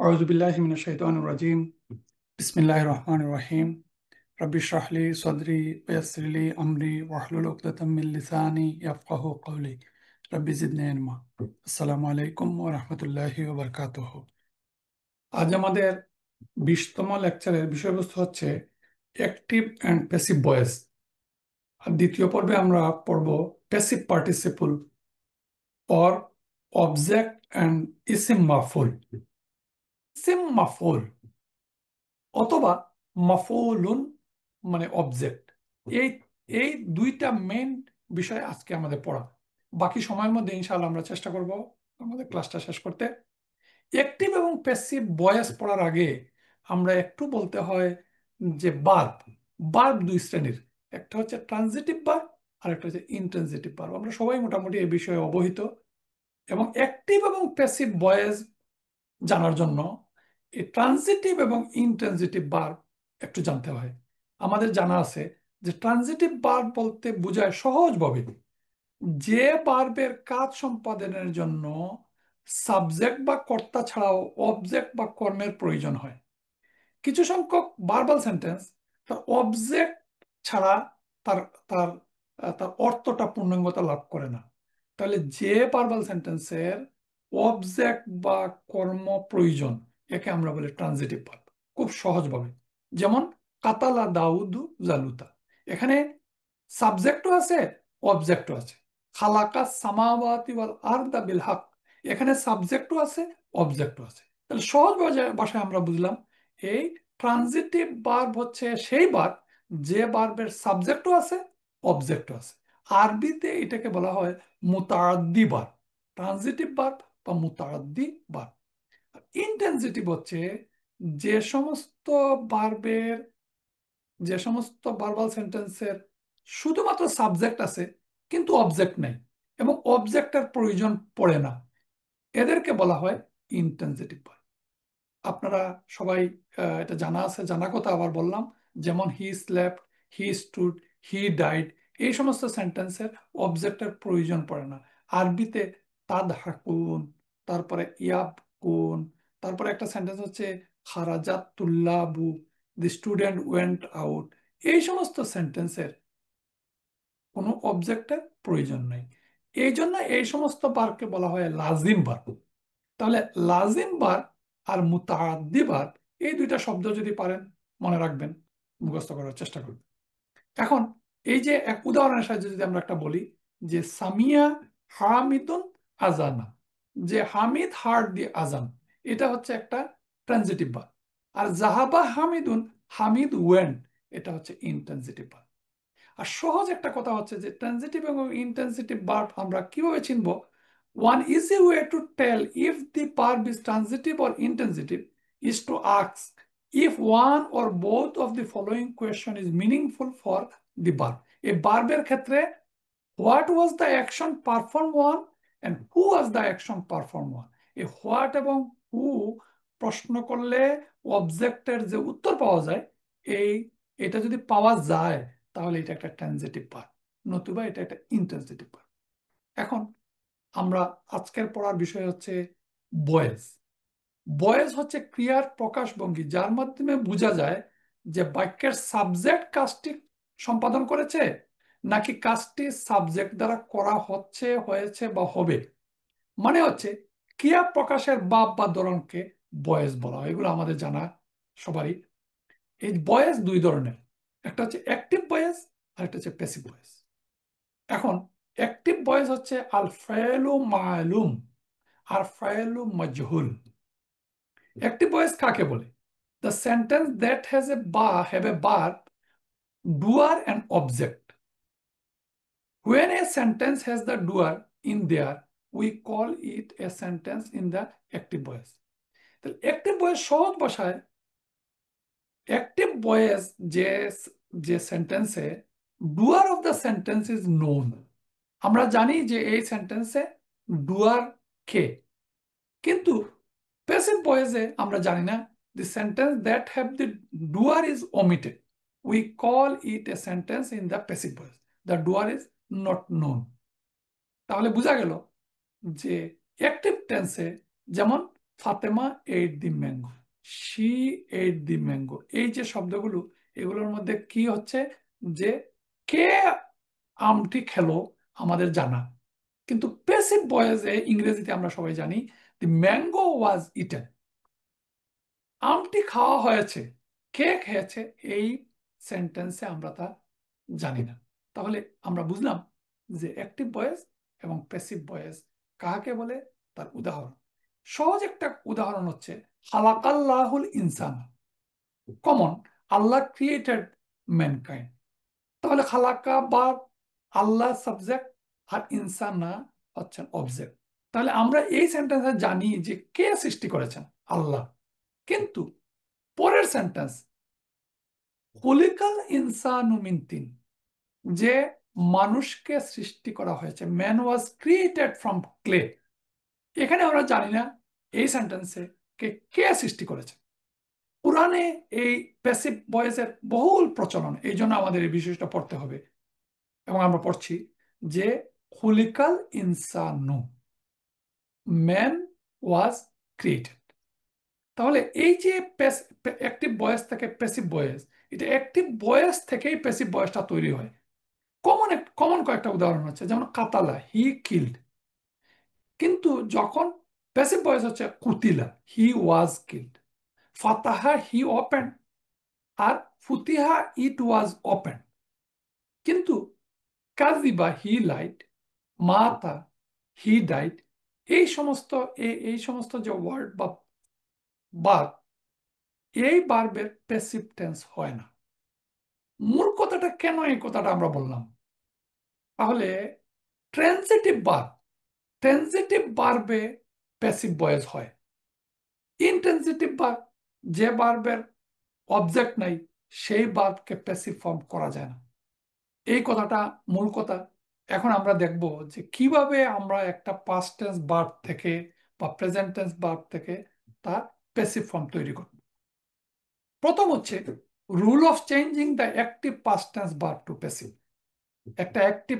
أعوذ بالله من الشيطان الرجيم بسم الله الرحمن الرحيم رب اشرح لي صدري ويسر لي أمري واحلل عقدة من لساني يفقه قولي رب زدني علما আসসালামু আলাইকুম ওয়া রাহমাতুল্লাহি ওয়া বারাকাতুহু। আজ আমাদের 20তম লেকচারের বিষয়বস্তু হচ্ছে অ্যাক্টিভ অ্যান্ড প্যাসিভ ভয়েস। আর দ্বিতীয় পর্বে আমরা পড়ব passive participle or object and ইসিম মাফউল। ইসিম মাফউল অথবা মাফউলুন মানে অবজেক্ট, এই এই দুইটা মেইন বিষয় আজকে আমাদের পড়া। বাকি সময়ের মধ্যে ইনশাআল্লাহ আমরা চেষ্টা করব আমাদের ক্লাসটা শেষ করতে। অ্যাক্টিভ এবং প্যাসিভ ভয়েস পড়ার আগে আমরা একটু বলতে হয় যে ভার্ব ভার্ব দুই শ্রেণীর, একটা হচ্ছে ট্রানজিটিভ ভার্ব আর একটা হচ্ছে ইনট্রানজিটিভ ভার্ব। আমরা সবাই মোটামুটি এই বিষয়ে অবহিত, এবং অ্যাক্টিভ এবং প্যাসিভ ভয়েস জানার জন্য এই ট্রানজিটিভ এবং ইনট্রানজিটিভ ভার্ব একটু জানতে হয়। আমাদের জানা আছে যে ট্রানজিটিভ ভার্ব বলতে বোঝায় সহজভাবে যে ভার্বের কাজ সম্পাদনের জন্য সাবজেক্ট বা কর্তা ছাড়াও অবজেক্ট বা কর্মের প্রয়োজন হয়। কিছু সংখ্যক ভার্বাল সেন্টেন্স তার অবজেক্ট ছাড়া তার তার তার অর্থটা পূর্ণাঙ্গতা লাভ করে না। তাহলে যে ভার্বাল সেন্টেন্সের অবজেক্ট বা কর্ম প্রয়োজন একে আমরা বলি ট্রানজিটিভ ভার্ব। খুব সহজভাবে, যেমন কাতালা দাউদ জালুতা, এখানে সাবজেক্টও আছে অবজেক্টও আছে। খালাকা সামাওয়াতি ওয়াল আরদা বিল হক, এখানে সাবজেক্টও আছে অবজেক্টও আছে। তাহলে সহজ ভাষায় আমরা বুঝলাম এই ট্রানজিটিভ ভার্ব হচ্ছে সেই ভার্ব যে ভার্বের সাবজেক্টও আছে অবজেক্টও আছে। আরবিতে এটাকে বলা হয় মুতাআদ্দি ভার্ব, ট্রানজিটিভ ভার্ব বা মুতাআদ্দি ভার্ব। ইনট্রানজিটিভ হচ্ছে যে সমস্ত ভার্বের যে সমস্ত ভার্বাল সেন্টেন্সের শুধুমাত্র সাবজেক্ট আছে কিন্তু অবজেক্ট নেই এবং অবজেক্টের প্রয়োজন পড়ে না, এদেরকে বলা হয় ইনট্রানজিটিভ ভার্ব। আপনারা সবাই এটা জানা আছে, জানা কথা আবার বললাম, যেমন he slept, he stood, he died, এই সমস্ত সেন্টেন্সের অবজেক্টের প্রয়োজন পড়ে না। আরবিতে তাদহাকুন, তারপরে ইয়াবকুন, তারপরে একটা সেন্টেন্স হচ্ছে খারাজাত তুল্লাবু, দি স্টুডেন্ট ওয়েন্ট আউট, এই সমস্ত সেন্টেন্সের কোনো অবজেক্টের প্রয়োজন নেই। এই জন্য এই সমস্ত ভার্বকে বলা হয় লাজিম ভার্ব। তাহলে লাজিম ভার্ব আর মুতাআদ্দি ভার্ব এই দুইটা শব্দ যদি পারেন মনে রাখবেন, মুখস্থ করার চেষ্টা করবেন। এখন এই যে এক উদাহরণের সাহায্যে যদি আমরা একটা বলি যে সামিয়া হামিদুন আজানা, যে হামিদ হার্ড দি আজান, এটা হচ্ছে একটা ট্রানজিটিভ ভার্ব। আর জাহাবা হামিদুন, হামিদ ওয়েন্ট, এটা হচ্ছে ইনট্রানজিটিভ ভার্ব। আর সহজ একটা কথা হচ্ছে যে ট্রানজিটিভ এবং ইনট্রানজিটিভ ভার্ব আমরা কিভাবে চিনব। One easy way to tell if the verb is transitive or intransitive is to ask if one or both of the following question is meaningful for the verb. এই ভার্বের ক্ষেত্রে what was the action perform on and who was the action perform on. এই what এবং who প্রশ্ন করলে অবজেক্টের যে উত্তর পাওয়া যায়, এই এটা যদি পাওয়া যায় তাহলে এটা একটা ট্রানজিটিভ ভার্ব, নতুবা এটা একটা ইনট্রানজিটিভ ভার্ব। এখন আমরা আজকের পড়ার বিষয় হচ্ছে ভয়েস। ভয়েস হচ্ছে ক্রিয়ার প্রকাশভঙ্গি যার মাধ্যমে বোঝা যায় যে বাক্যের সাবজেক্ট কাজটি সম্পাদন করেছে নাকি কাজটি সাবজেক্ট দ্বারা করা হচ্ছে, হয়েছে বা হবে। মানে হচ্ছে ক্রিয়া প্রকাশের ভাব বা ধরনকে ভয়েস বলা হয়। এগুলো আমাদের জানা সবারই। এই ভয়েস দুই ধরনের, একটা হচ্ছে অ্যাক্টিভ ভয়েস আর একটা হচ্ছে প্যাসিভ ভয়েস। এখন অ্যাক্টিভ ভয়েস হচ্ছে আল ফাইলু মালুম আর ফাইলু মাজহুল। অ্যাক্টিভ ভয়েস কাকে বলে? The sentence that has a বা have a verb, doer and object. When a sentence has the doer in there, we call it a sentence in the active voice. তাহলে active voice সহজ ভাষায়, active voice যে যে সেন্টেন্সে doer of the sentence is known, আমরা জানি যে এই সেন্টেন্সে ডুয়ার কে, কিন্তু প্যাসিভ ভয়েসে আমরা জানি না। The sentence that have the doer is omitted, we call it a sentence in the passive voice, the doer is not known. তাহলে বোঝা গেল যে অ্যাক্টিভ টেন্সে যেমন Fatema ate the mango, she ate the mango, এই যে শব্দগুলো, এগুলোর মধ্যে কি হচ্ছে যে কে আমটি খেলো আমাদের জানা, কিন্তু প্যাসিভ ভয়েসে ইংরেজিতে আমরা সবাই জানি দি ম্যাঙ্গো ওয়াজ ইটেন, আমটি খাওয়া হয়েছে, কে খেয়েছে এই সেন্টেন্সে আমরা তা জানি না। তাহলে আমরা বুঝলাম যে অ্যাক্টিভ ভয়েস এবং প্যাসিভ ভয়েস কাকে বলে, তার উদাহরণ। সহজ একটা উদাহরণ হচ্ছে খালাকাল্লাহুল ইনসান, কমন, আল্লাহ ক্রিয়েটেড ম্যানকাইন্ড। তাহলে খালাকা বা আল্লাহ সাবজেক্ট আর ইনসানা হচ্ছেন অবজেক্ট। তাহলে আমরা এই সেন্টেন্সে জানি যে কে সৃষ্টি করেছেন, আল্লাহ। কিন্তু পরের সেন্টেন্স খুলিকাল ইনসানু মিন তিন, যে মানুষকে সৃষ্টি করা হয়েছে, man was created from clay, এখানে আমরা জানি না এই সেন্টেন্সে কে কে সৃষ্টি করেছে। কোরআনে এই প্যাসিভ ভয়েসের বহুল প্রচলন, এই জন্য আমাদের এই বিষয়টা পড়তে হবে। এবং আমরা পড়ছি যে খুলিকাল ইনসানু, ম্যান ওয়াজ ক্রিয়েটেড। তাহলে এই যে অ্যাক্টিভ ভয়েস থেকে প্যাসিভ ভয়েস, এটা অ্যাক্টিভ ভয়েস থেকেই প্যাসিভ ভয়েসটা তৈরি হয়। কমন কমন কয়েকটা উদাহরণ হচ্ছে, যেমন কাতালা, হি কিল্ড। কিন্তু যখন প্যাসিভ ভয়েস হচ্ছে কুতিলা, হি ওয়াজ কিল্ড। ফাতাহা, হি ওপেন, আর ফুতিহা, ইট ওয়াজ ওপেন। কিন্তু কাজিবা, হি লাইট, মাতা, হি ডাইট, এই সমস্ত এই সমস্ত যে ওয়ার্ড বা বার্ব, এই বার্বের প্যাসিভ টেন্স হয় না। মূল কথাটা কেন এই কথাটা আমরা বললাম, তাহলে ট্রানজিটিভ বার্ব, ট্রানজিটিভ বার্বে প্যাসিভ ভয়েস হয়। ইনট্রানজিটিভ বার্ব, যে বার্বের অবজেক্ট নাই, সেই বার্বকে প্যাসিভ ফর্ম করা যায় না। এই কথাটা মূল কথা। এখন আমরা দেখব যে কিভাবে আমরা একটা পাস্ট টেন্স ভার্ব থেকে বা প্রেজেন্ট টেন্স ভার্ব থেকে তার প্যাসিভ ফর্ম তৈরি করব। প্রথম হচ্ছে rule of changing the active past tense verb to passive. একটা অ্যাক্টিভ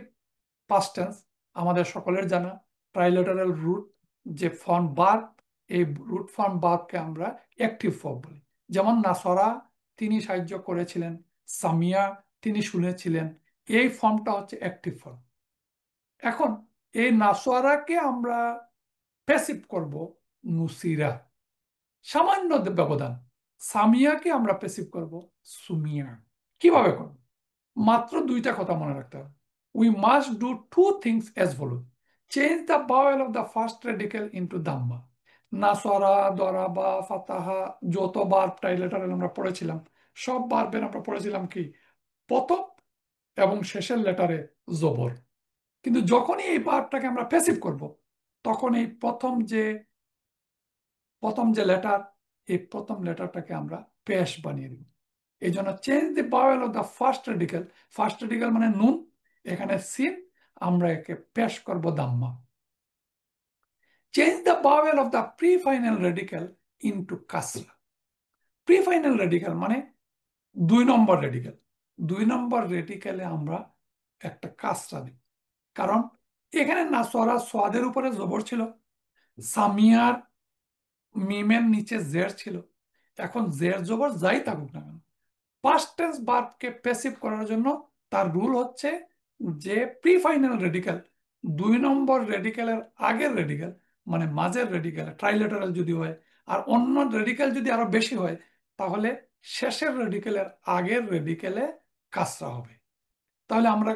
পাস্ট টেন্স আমাদের সকলের জানা, ট্রাইলেটারাল রুট যে ফর্ম ভার্ব, এই রুট ফর্ম ভার্বকে আমরা অ্যাক্টিভ ফর্ম বলি। যেমন নাসরা, তিনি সাহায্য করেছিলেন, সামিয়া, তিনি শুনেছিলেন, এই ফর্মটা হচ্ছে অ্যাক্টিভ ফর্ম। এখন এই নাসরাকে আমরা প্যাসিভ করব নুসিরা, সামান্য ব্যবধান। সামিয়াকে আমরা প্যাসিভ করব সুমিয়া। কিভাবে করব? মাত্র দুইটা কথা মনে রাখতে হবে। We must do two things as follow: change the vowel of the first radical into দাম্মা। নাসরা, দরাবা, ফাতাহা, যত বার্ব ট্রাইলেটারেল আমরা পড়েছিলাম, সব বার্বের আমরা পড়েছিলাম কি প্রথম এবং শেষের লেটারে জবর। কিন্তু যখনই এই ভার্বটাকে আমরা প্যাসিভ করব, তখন এই প্রথম যে লেটার, এই প্রথম লেটারটাকে আমরা পেশ বানিয়ে দিব। এই জন্য change the vowel of the first radical, first radical মানে নুন, এখানে সিন, আমরা একে পেশ করব দাম্মা। Change the vowel of the pre final radical into কাসরা। প্রি ফাইনাল রেডিকেল মানে 2 নম্বর রেডিকেল, 2 নম্বর রেডিকেলে আমরা একটা কাসরা দিব। কারণ এখানে নাসরা সোয়াদের উপরে জবর ছিল, সামিয়ার মিমের নিচে জের ছিল। এখন জের জবর যাই থাকুক না কেন, পাস্ট টেন্স ভার্বকে প্যাসিভ করার জন্য তার রুল হচ্ছে যে প্রি ফাইনাল রেডিকেল, 2 নম্বর রেডিকেলের আগের রেডিকেল মানে মাঝের রেডিকেল, ট্রাইলেটারাল যদি হয়, আর অন্য রেডিকেল যদি আরো বেশি হয়, তাহলে শেষের রেডিকেলের আগের রেডিকেলে কাসরা হবে। তাহলে আমরা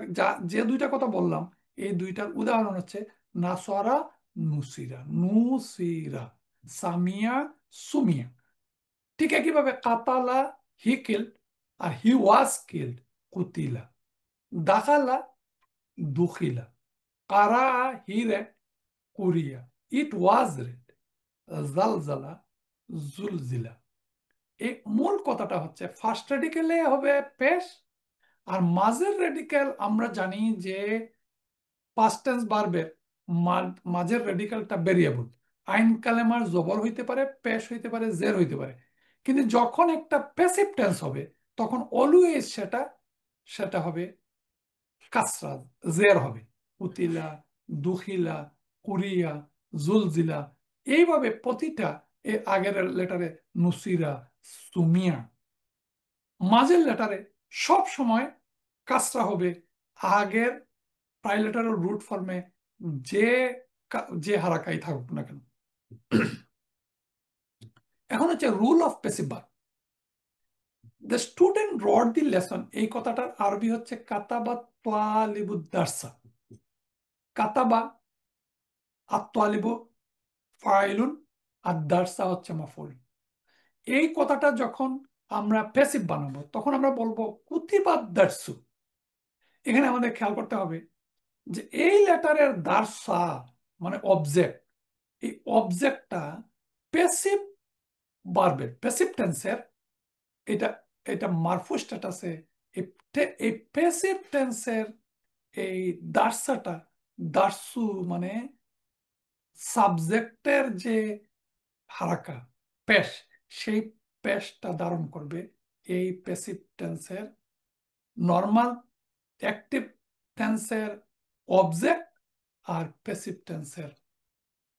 যে দুইটা কথা বললাম, এই দুইটার উদাহরণ হচ্ছে নাসরা, নুসিরা, নুসিরা, সামিয়া, সুমিয়া। ঠিক একইভাবে কাতালা, he killed, R he was killed, কুতিলা। দাখালা, দুখিলা। কারা, হি রেড, কুরিয়া। ইট ওয়াজ রেড, জালজালা, জুলজিলা। এই মূল কথাটা হচ্ছে ফার্স্ট রেডিকেলে হবে পেশ, আর মাঝের রেডিকেল আমরা জানি যে পাস্ট টেন্স ভার্বের মাঝের রেডিকেলটা ভেরিয়েবল। আইন কালেমার জবর হইতে পারে, পেশ হইতে পারে, জের হইতে পারে। কিন্তু যখন একটা প্যাসিভ টেন্স হবে, তখন অলওয়েজ সেটা সেটা হবে কাসরা, জের হবে। উতিলা, দুখিলা, কুরিয়া, জুলজিলা, এইভাবে প্রতিটা এর আগের লেটারে নুসিরা, সুমিয়া। মাঝের লেটারে সব সময় কাজটা হবে আগের ট্রাইলেটারের রুট ফর্মে, যে যে হারাকাই থাকুক না কেন। এখন হচ্ছে rule of passive verb. The student rod the lesson, এই কথাটার আরবি হচ্ছে কাতাবা তালিবুদ দারসা। কাতাবা আত-তালিবু ফাইলুন, আর দারসা হচ্ছে মাফউল। এই কথাটা যখন আমরা প্যাসিভ বানাবো তখন আমরা বলবো কুতিবাদ দারসু। এখানে আমাদের খেয়াল করতে হবে যে এই লেটারের দারসা মানে অবজেক্ট, এই অবজেক্টটা প্যাসিভ ভার্বের, প্যাসিভ টেন্সের। এটা এটা মারফু স্ট্যাটাসে এই প্যাসিভ টেন্সের এই দার্সাটা, দার্সু মানে সাবজেক্টের যে হারাকা, পেশ, সেই পেশটা ধারণ করবে এই প্যাসিভ টেন্সের নর্মাল অ্যাক্টিভ টেন্সের অবজেক্ট আর প্যাসিভ টেন্সের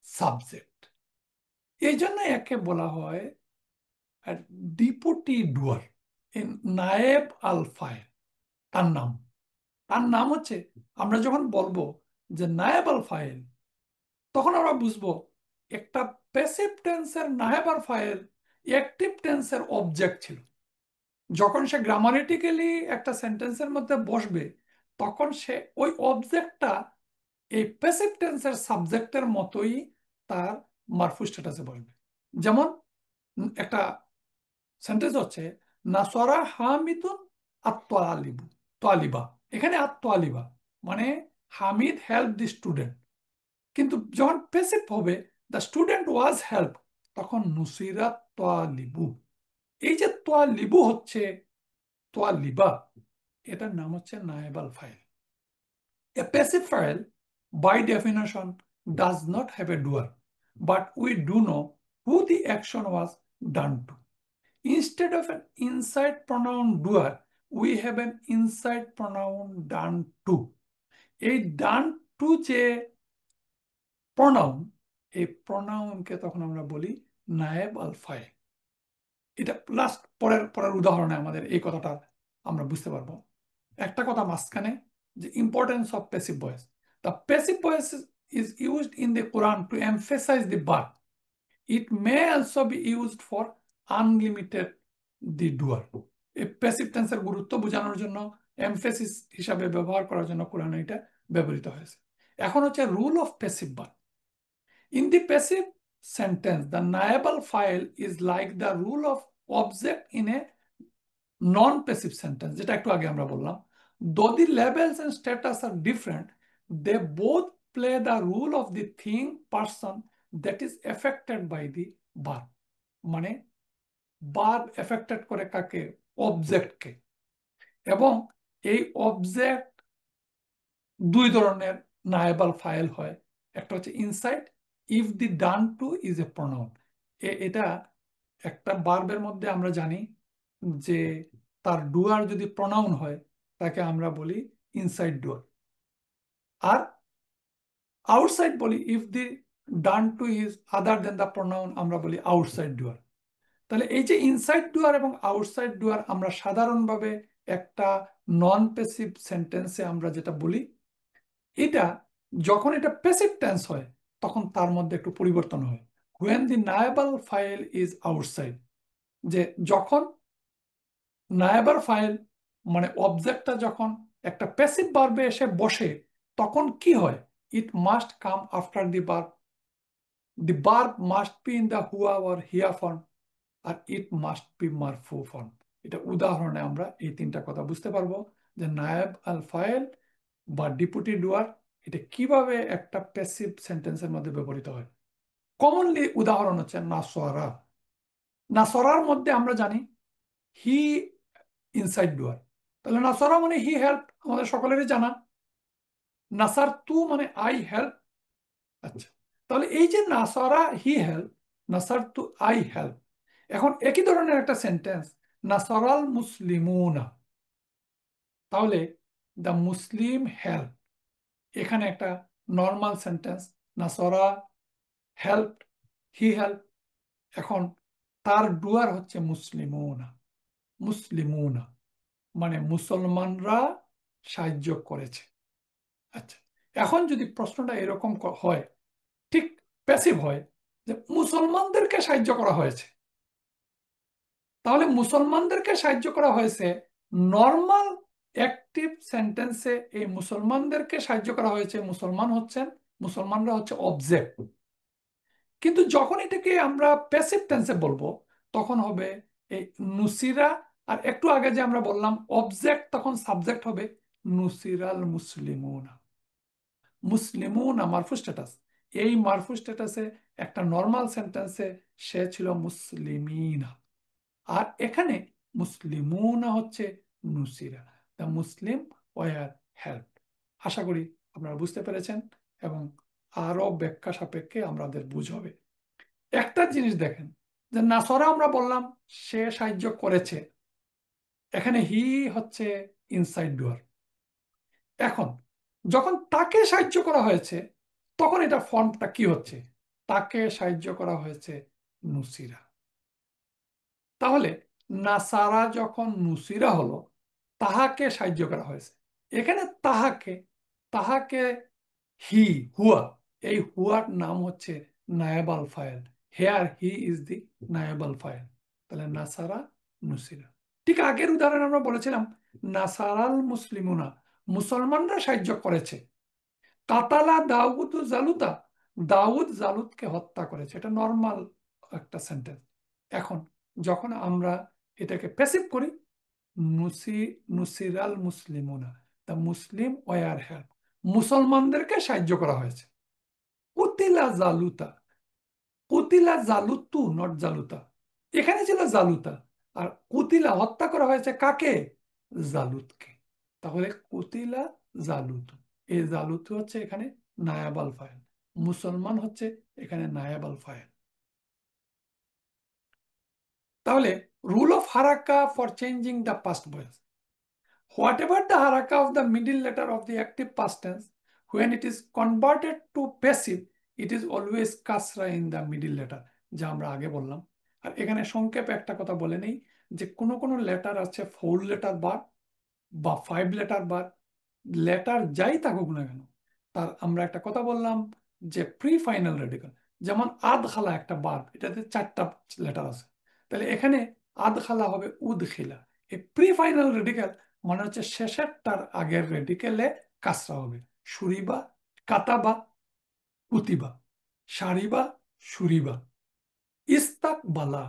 সাবজেক্ট। এই জন্য একে বলা হয় ডিপুটি ডুয়ার, নায়েব আল ফাইল। তার নাম হচ্ছে, আমরা যখন বলবো যে নায়েব আল ফাইল, তখন আমরা বুঝবো একটা প্যাসিভ টেন্সের নায়েব আল ফাইল অ্যাক্টিভ টেন্সের অবজেক্ট ছিল। যখন সে গ্রামারিটিক্যালি একটা সেন্টেন্সের মধ্যে বসবে তখন সে ওই অবজেক্টটা এই প্যাসিভ টেন্সের সাবজেক্টের মতোই তার মারফু স্ট্যাটাসে বসবে। যেমন একটা সেন্টেন্স হচ্ছে নাসরা হামিদুন আত-তালিবু, তালিবা। এখানে আত-তালিবা মানে হামিদ হেল্প দি স্টুডেন্ট, কিন্তু যখন প্যাসিভ হবে দ্য স্টুডেন্ট ওয়াজ হেল্প, তখন নুসিরাত তালিবু। এই যে তালিবু হচ্ছে তালিবা, এটার নাম হচ্ছে নায়েবাল file. A passive file, by definition, does not have a doer, but we do know who the action was done to. Instead of an inside pronoun doer, we have an inside pronoun done to. এই done to যে pronoun, এই প্রনাউনকে তখন আমরা বলি নায়েব আল file. এটা last পরের পরের উদাহরণে আমাদের এই কথাটা আমরা বুঝতে পারবো। একটা কথা মাঝখানে, যে importance of passive voice. The passive voice is used in the Quran to emphasize the verb. It may also be used for unlimited the doer. এই প্যাসিভ টেন্সের গুরুত্ব বোঝানোর জন্য, এমফেসিস হিসাবে ব্যবহার করার জন্য কোরআনে এটা ব্যবহৃত হয়েছে। এখন হচ্ছে rule of passive verb. In the passive sentence, the naibal file is like the rule of object in a non-passive sentence, যেটা একটু আগে আমরা বললাম। Though the labels and status are different, they both play the role of the thing, person that is affected by the verb. মানে verb affected করে কাকে? অবজেক্টকে। এবং এই অবজেক্ট দুই ধরনের নায়েবাল ফাইল হয়। একটা হচ্ছে inside, if the done to is a pronoun. এটা একটা ভার্বের মধ্যে আমরা জানি যে তার ডুয়ার যদি প্রনাউন হয় তাকে আমরা বলি ইনসাইড ডুয়ার। আর আউটসাইড বলি, if the done to is other than the pronoun, আমরা বলি আউটসাইড ডুয়ার। তাহলে এই যে ইনসাইড ডুয়ার এবং আউটসাইড ডুয়ার আমরা সাধারণভাবে একটা নন প্যাসিভ সেন্টেন্সে আমরা যেটা বলি, এটা যখন এটা প্যাসিভ টেন্স হয় তখন তার মধ্যে একটু পরিবর্তন হয়। when the নায়েবাল ফাইল ইজ আউটসাইড, যে যখন নায়েবাল ফাইল মানে অবজেক্টটা যখন একটা প্যাসিভ ভার্বে এসে বসে তখন কি হয়? It must come after the verb, the verb must be in the হুয়া অর হিয়া ফর্ম, আর ইট মাস্ট বি মারফু ফর্ম। এটা উদাহরণে আমরা এই তিনটা কথা বুঝতে পারবো যে নায়েব আল ফাইল বা ডিপুটি ডুয়ার এটা কিভাবে একটা প্যাসিভ সেন্টেন্সের মধ্যে ব্যবহৃত হয়। কমনলি উদাহরণ হচ্ছে নাসরা। নাসরার মধ্যে আমরা জানি হি ইনসাইড ডুয়ার, তাহলে নাসরা মানে হি হেল্প, আমাদের সকলেরই জানা। নাসার তু মানে আই হেল্প। আচ্ছা, তাহলে এই যে নাসরা হি হেল্প, নাসার তু আই হেল্প, এখন একই ধরনের একটা সেন্টেন্স নাসরাল মুসলিমুনা, তাহলে দ্য মুসলিম হেল্প, এখানে একটা নর্মাল সেন্টেন্স নাসরা হেল্প, হি হেল্প, এখন তার ডুয়ার হচ্ছে মুসলিমুনা। মুসলিমুনা মানে মুসলমানরা সাহায্য করেছে। আচ্ছা, এখন যদি প্রশ্নটা এরকম হয়, ঠিক প্যাসিভ হয়, যে মুসলমানদেরকে সাহায্য করা হয়েছে, তাহলে মুসলমানদেরকে সাহায্য করা হয়েছে নর্মাল অ্যাক্টিভ সেন্টেন্সে এই মুসলমানদেরকে সাহায্য করা হয়েছে, মুসলমানরা হচ্ছে অবজেক্ট। কিন্তু যখন এটাকে আমরা প্যাসিভ টেন্সে বলবো তখন হবে এই নুসিরা, আর একটু আগে যে আমরা বললাম অবজেক্ট, তখন সাবজেক্ট হবে নুসিরাল মুসলিমুনা। মুসলিমুনা মারফু স্ট্যাটাস, এই মারফু স্ট্যাটাসে একটা নর্মাল সেন্টেন্সে সে ছিল মুসলিমিনা, আর এখানে মুসলিমুনা হচ্ছে Nusira, the Muslim war help. আশা করি আপনারা বুঝতে পেরেছেন এবং আরো ব্যাখ্যা সাপেক্ষে আমাদের বুঝবে। একটা জিনিস দেখেন, যে নাসরা আমরা বললাম সে সাহায্য করেছে, এখানে হি হচ্ছে ইনসাইড ডোর। এখন যখন তাকে সাহায্য করা হয়েছে তখন এটা ফর্মটা কি হচ্ছে, তাকে সাহায্য করা হয়েছে নুসিরা। তাহলে নাসারা যখন নুসিরা হলো, তাহাকে সাহায্য করা হয়েছে। এখানে তাহাকে, তাহাকে হি, হুয়া, এই হুয়ার নাম হচ্ছে নায়াব আল ফাইল। হেয়ার হি ইজ দি নায়াব আল ফাইল। তাহলে নাসারা নুসিরা। ঠিক আগের উদাহরণ আমরা বলেছিলাম নাসারাল মুসলিমুনা, মুসলমানরা সাহায্য করেছে। কাতালা দাউদ জালুতা, দাউদ জালুতকে হত্যা করেছে, এটা নর্মাল একটা সেন্টেন্স। এখন যখন আমরা এটাকে প্যাসিভ করি, নুসি নুসিরাল মুসলিমুনা, দ্য মুসলিম ওয়ার হেল্প, মুসলমানদেরকে সাহায্য করা হয়েছে। কুতিলা জালুতা, কুতিলা জালুতু, নট জালুতা, এখানে ছিল জালুতা, আর কুতিলা হত্যা করা হয়েছে কাকে, জালুতকে। তাহলে কুতিলা জালুতু, এই জালুতু হচ্ছে এখানে নায়াবাল ফাইল, মুসলমান হচ্ছে এখানে নায়াবাল ফাইল। তাহলে রুল অফ হারাকা for changing the past voice, whatever the haraka of the middle letter of the active past tense, when it is converted to passive, it is always kasra in the middle letter, যা আমরা আগে বললাম। আর এখানে সংক্ষেপে একটা কথা বলে নেই, যে কোনো কোনো লেটার আছে 4 লেটার বার বা 5 লেটার বার, লেটার যাই থাকুক না কেন, তার আমরা একটা কথা বললাম যে প্রি ফাইনাল রেডিকাল। যেমন আদখালা একটা বার, এটাতে 4টা লেটার আছে, তাহলে এখানে আদখালা হবে উদখিলা। এই প্রি ফাইনাল রেডিকাল মানে হচ্ছে শেষেরটার আগের রেডিকেলে কাসরা হবে। সুরিবা, কাতাবা, কুতিবা, সারিবা, সুরিবা, ইস্তাক বালা,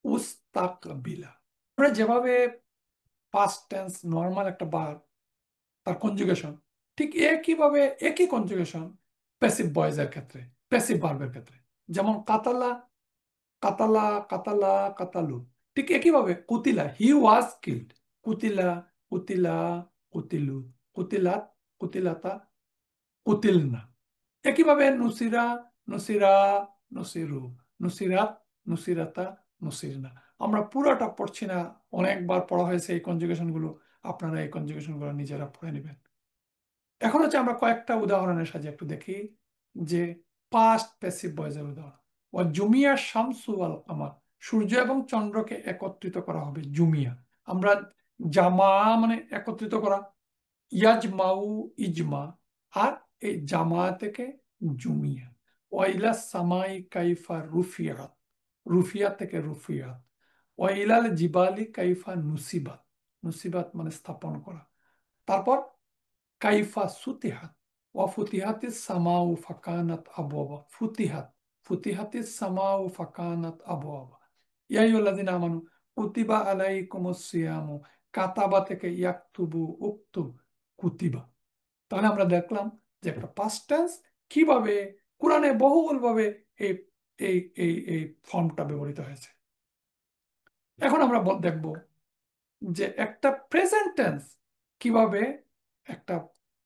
উস্তাক বিলা। আমরা যেভাবে পাস্ট টেন্স নর্মাল একটা বার, তার কনজুগেশন, ঠিক একইভাবে একই কনজুগেশন প্যাসিভ ভয়েসের ক্ষেত্রে, প্যাসিভ ভার্বের ক্ষেত্রে। যেমন কাতালা, কাতালা, কাতালা, কাতালু, ঠিক একইভাবে কুতিলা, হি ওয়াজ কিল্ড, কুতিলা, কুতিলা, কুতিলু, কুতিলাত, কুতিলাতা, কুতিলনা। একইভাবে নুসিরা, নুসিরা, নুসিরু, নুসিরাত, নুসিরাতা, নুসিরনা। আমরা পুরোটা পড়ছি না, অনেকবার পড়া হয়েছে এই কনজুগেশন গুলো, আপনারা এই কনজুগেশন গুলো নিজেরা পড়ে নেবেন। এখন হচ্ছে আমরা কয়েকটা উদাহরণের সাথে একটু দেখি, যে পাস্ট প্যাসিভ ভয়েসের উদাহরণ। ও জুমিয়া শামসু আল কামার, সূর্য এবং চন্দ্রকে একত্রিত করা হবে জুমিয়া। আমরা জামা মানে একত্রিত করা, ইয়াজমাউ, ইজমা, আর এই জামা থেকে জুমিয়া। ওয়াইলা সামাই কাইফা রুফিয়াত, রুফিয়া থেকে রুফিয়াত। ওয়াইলাল জিবালি কাইফা নুসিবাত, নুসিবাত মানে স্থাপন করা। তারপর কাইফা সুতিহাত, ওয়া ফুতিহাতিস সামাউ ফাকানাত আবওয়াবা, ফুতিহাত, ফুতিহাতিস সামাউ ফাকানাত আবওয়াবা। ইয়া আইয়ুহাল্লাযিনা আমানু কুতিবা আলাইকুমুস সিয়ামু, কাতাবা থেকে ইয়াকতুবু, উক্তুব, কুতিবা। তাহলে আমরা দেখলাম যে একটা পাস্ট টেন্স কিভাবে কোরআনে বহুলভাবে এই এই এই এই ফর্মটা ব্যবহৃত হয়েছে। এখন আমরা দেখব যে একটা প্রেজেন্ট টেন্স কিভাবে একটা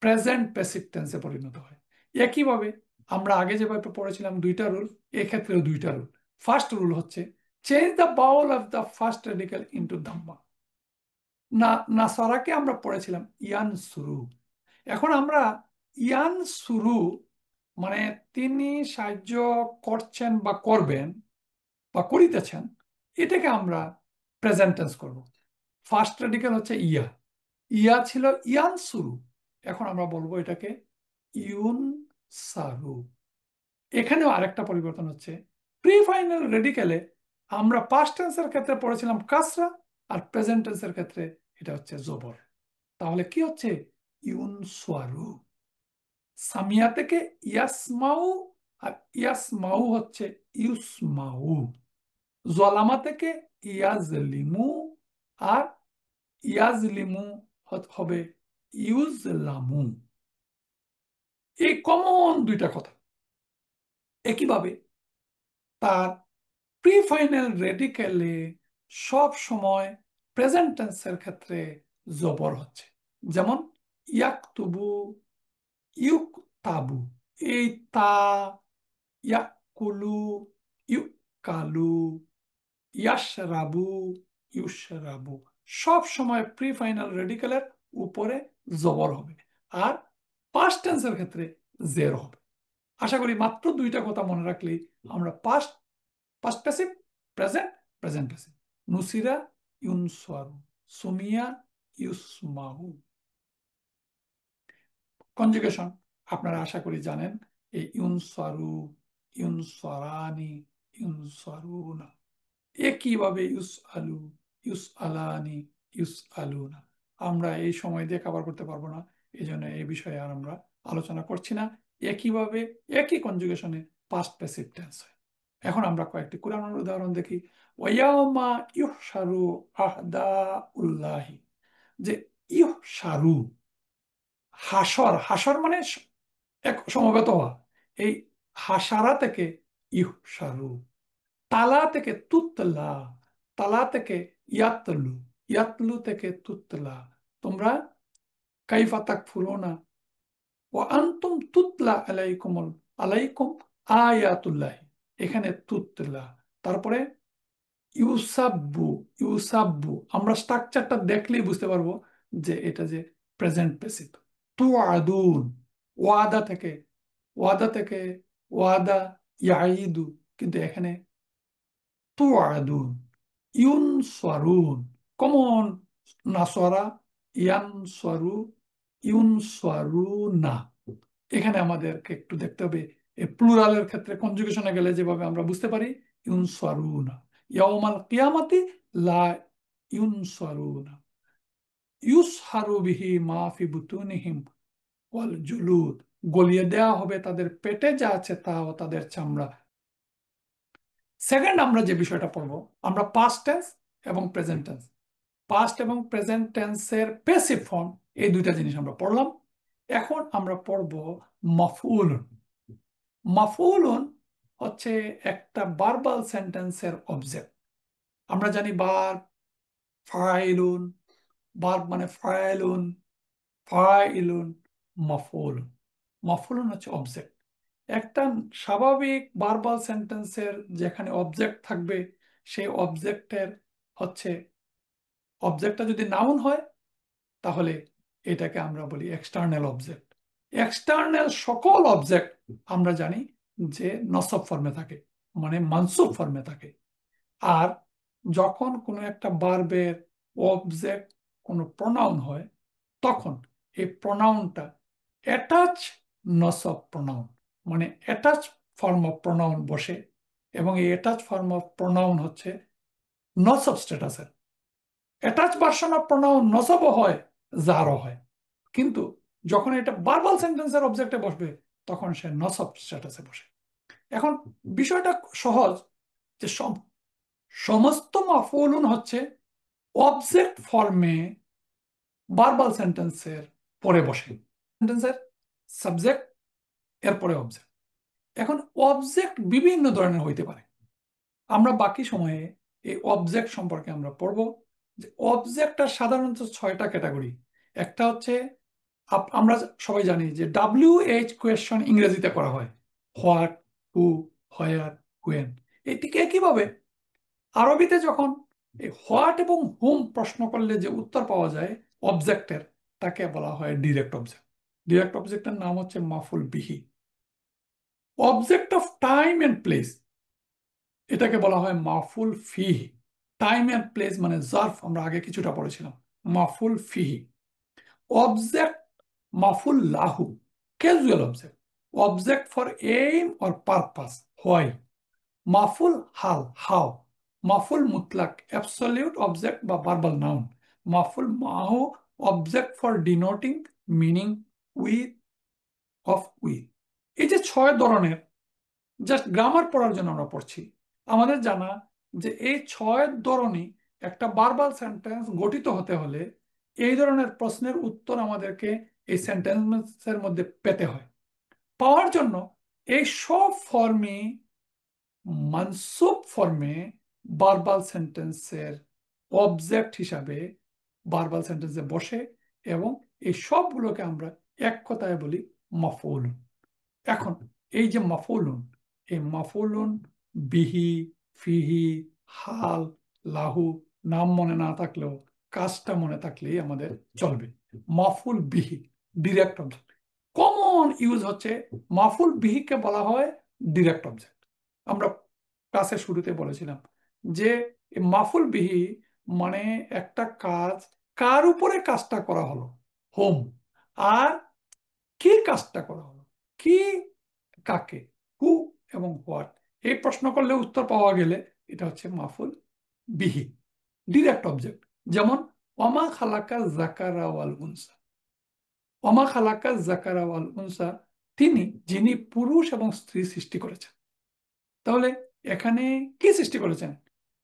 প্রেজেন্ট প্যাসিভ টেন্সে পরিণত হয়। একইভাবে আমরা আগে যেভাবে পড়েছিলাম 2টা রুল, এক্ষেত্রেও 2টা রুল। ফার্স্ট রুল হচ্ছে change the vowel of the first radical into ধাম্মা। না, নাসারাকে আমরা পড়েছিলাম ইয়ান সুরু। এখন আমরা ইয়ান সুরু মানে তিনি সাহায্য করছেন বা করবেন, বা করিতেছেন, এটাকে আমরা প্রেজেন্ট টেন্স করব। ফার্স্ট রেডিক্যাল হচ্ছে ইয়া, ইয়া ছিল ইয়ান শুরু, এখন আমরা বলবো এটাকে ইউন সারু। এখানেও আরেকটা পরিবর্তন হচ্ছে, প্রি ফাইনাল রেডিক্যালে আমরা পাস্ট টেন্সের ক্ষেত্রে পড়েছিলাম কাসরা, আর প্রেজেন্ট টেন্সের ক্ষেত্রে এটা হচ্ছে জবর। তাহলে কি হচ্ছে ইউন সোয়ারু। সামিয়া থেকে ইয়াসমাউ, আর ইয়াসমাউ হচ্ছে ইউসমাউ। জলামা থেকে ইয়াজলিমু, আর ইয়াজলিমু হবে ইউজলামু। এই কমন দুইটা কথা। একইভাবে তার প্রি ফাইনাল রেডিক্যালে সব সময় প্রেজেন্ট টেন্সের ক্ষেত্রে জবর হচ্ছে। যেমন ইয়াকতুবু, ইউকতাবু, এই তা, ইয়াকুলু, ইউকালু, ইয়াশরাবু, ইউশরাবু, সব সময় প্রি ফাইনাল রেডিক্যালের উপরে জবর হবে, আর পাস্ট টেন্সের ক্ষেত্রে জের হবে। আশা করি মাত্র দুইটা কথা মনে রাখলেই আমরা past, past passive, present, present passive. নুসিরা ইউনসারু, সুমিয়া ইউসমাহু। কনজুগেশন আপনারা আশা করি জানেন, এই ইউনসারু, ইউনসারানি, ইউনসারুনা। একইভাবে ইউস আলু, ইউস আলানি, ইউস আলুনা। আমরা এই সময় দিয়ে কভার করতে পারবো না, এই জন্য এই বিষয়ে আর আমরা আলোচনা করছি না। একইভাবে একই কনজুগেশনে পাস্ট প্যাসিভ টেন্স হয়। এখন আমরা কয়েকটি কুরআনের উদাহরণ দেখি। ওয়ায়াউমা ইউহশারু আহদা উল্লাহি, যে ইউহশারু, হাসর, হাসর মানে এক সমবেত হওয়া, এই হাসারা থেকে ইহসারু। তালা থেকে তুতলা, তালা থেকে ইয়াতলু, ইয়াতলু থেকে তুতলা। তোমরা কাইফা তাকফুরুনা ওয়া আনতুম তুতলা আলাইকুমুল, আলাইকুম আয়াতুল্লাহ, এখানে তুতলা। তারপরে ইউসাব্বু, ইউসাব্বু আমরা স্ট্রাকচারটা দেখলেই বুঝতে পারবো যে এটা যে প্রেজেন্ট প্যাসিভ। তুআদুন, ওয়াদা থেকে, ওয়াদা থেকে ওয়াদা ইয়াইদু, কিন্তু এখানে তুআদুন। ইউনসারুন, কমন নাসরা, ইয়ানসারু, ইউনসারুনা। এখানে আমাদেরকে একটু দেখতে হবে, এই প্লুরালের ক্ষেত্রে কনজুগেশনে গেলে যেভাবে আমরা বুঝতে পারি ইউনসারুনা। ইয়াউমাল কিয়ামাতি লা ইউনসারুনা, ইউসহারু বিহি মা ফি বুতুনিহিম ওয়াল জুলুদ, গলিয়ে দেয়া হবে তাদের পেটে যা আছে তা ও তাদের চামড়া। সেকেন্ড আমরা যে বিষয়টা পড়বো, আমরা পাস্ট টেন্স এবং প্রেজেন্ট টেন্স, পাস্ট এবং প্রেজেন্ট টেন্সের প্যাসিভ ফর্ম, এই দুইটা জিনিস আমরা পড়লাম। এখন আমরা পড়ব মাফউলুন। মাফউলুন হচ্ছে একটা ভার্বাল সেন্টেন্সের অবজেক্ট। আমরা জানি ভার্ব, ফাইলুন, ভার্ব মানে ফাইলুন, ফাইলুন, মাফউলুন। মাফউলুন হচ্ছে অবজেক্ট। একটা স্বাভাবিক ভার্বাল সেন্টেন্সের যেখানে অবজেক্ট থাকবে, সেই অবজেক্টের হচ্ছে, অবজেক্টটা যদি নাউন হয় তাহলে এটাকে আমরা বলি এক্সটার্নাল অবজেক্ট। এক্সটার্নাল সকল অবজেক্ট আমরা জানি যে নসব ফর্মে থাকে, মানে মানসুব ফর্মে থাকে। আর যখন কোনো একটা ভার্বের অবজেক্ট কোনো প্রনাউন হয়, তখন এই প্রনাউনটা অ্যাটাচ নসব প্রনাউন, মানে অ্যাটাচ ফর্ম অফ প্রনাউন বসে, এবং এই অ্যাটাচ ফর্ম অফ প্রনাউন হচ্ছে নসব স্ট্যাটাসের। অ্যাটাচ ভার্সন অফ প্রনাউন নসবও হয়, জারও হয়, কিন্তু যখন এটা ভার্বাল সেন্টেন্সের অবজেক্টে বসবে তখন সে নসব স্ট্যাটাসে বসে। এখন বিষয়টা সহজ, যে সমস্ত মাফউলুন হচ্ছে অবজেক্ট ফর্মে ভার্বাল সেন্টেন্সের পরে বসে, সেন্টেন্সের সাবজেক্ট এরপরে অবজেক্ট। এখন অবজেক্ট বিভিন্ন ধরনের হইতে পারে, আমরা বাকি সময়ে এই অবজেক্ট সম্পর্কে আমরা পড়ব। যে অবজেক্টটা সাধারণত 6টা ক্যাটাগরি। একটা হচ্ছে আমরা সবাই জানি যে WH কোয়েশ্চন ইংরেজিতে করা হয়, হোয়াট, হু, হোয়ার, হোয়েন। এটিকে একইভাবে আরবিতে যখন এই হোয়াট এবং হুম প্রশ্ন করলে যে উত্তর পাওয়া যায় অবজেক্টের, তাকে বলা হয় ডিরেক্ট অবজেক্ট। ডিরেক্ট অবজেক্টের নাম হচ্ছে মাফুল বিহি। Object of time and place, এটাকে বলা হয় মাফুল ফিহি। টাইম এন্ড প্লেস মানে জার্ফ আমরা আগে কিছুটা পড়েছিলাম। মাফুল ফিহি। অবজেক্ট মাফুল লাহু, casual object, object for aim or purpose, why. মাফুল হাল, হাউ। মাফুল মুতলাক, অ্যাবসলিউট অবজেক্ট বা ভার্বাল নাউন। মাফুল মাহু, object for denoting meaning with of with. এই যে 6 ধরনের, জাস্ট গ্রামার পড়ার জন্য আমরা পড়ছি। আমাদের জানা যে এই 6 ধরনই একটা ভার্বাল সেন্টেন্স গঠিত হতে হলে এই ধরনের প্রশ্নের উত্তর আমাদেরকে এই সেন্টেন্সের মধ্যে পেতে হয়। পাওয়ার জন্য এই সব ফর্মই মানসুব ফর্মে ভার্বাল সেন্টেন্সের অবজেক্ট হিসাবে ভার্বাল সেন্টেন্সে বসে, এবং এই সবগুলোকে আমরা এক কথায় বলি মাফউল। এখন এই যে মাফউলুন, এই মাফউলুন বিহি, ফিহি, হাল, লাহু নাম মনে না থাকলেও কাজটা মনে থাকলেই আমাদের চলবে। মাফুল বিহি, ডিরেক্ট অবজেক্ট। কমন ইউজ হচ্ছে মাফুল বিহিকে বলা হয় ডিরেক্ট অবজেক্ট। আমরা ক্লাসের শুরুতে বলেছিলাম যে এই মাফুল বিহি মানে একটা কাজ, কার উপরে কাজটা করা হলো, হোম, আর কি কাজটা করা হলো, কি, কাকে, হু এবং হোয়াট। এই প্রশ্ন করলে উত্তর পাওয়া গেলে এটা হচ্ছে মাফুল বিহি, ডিরেক্ট অবজেক্ট। যেমন ওমা খালাকা জাকারা ওয়াল উনসা। ওমা খালাকা জাকারা ওয়াল উনসা, তিনি যিনি পুরুষ এবং স্ত্রী সৃষ্টি করেছেন। তাহলে এখানে কি সৃষ্টি করেছেন?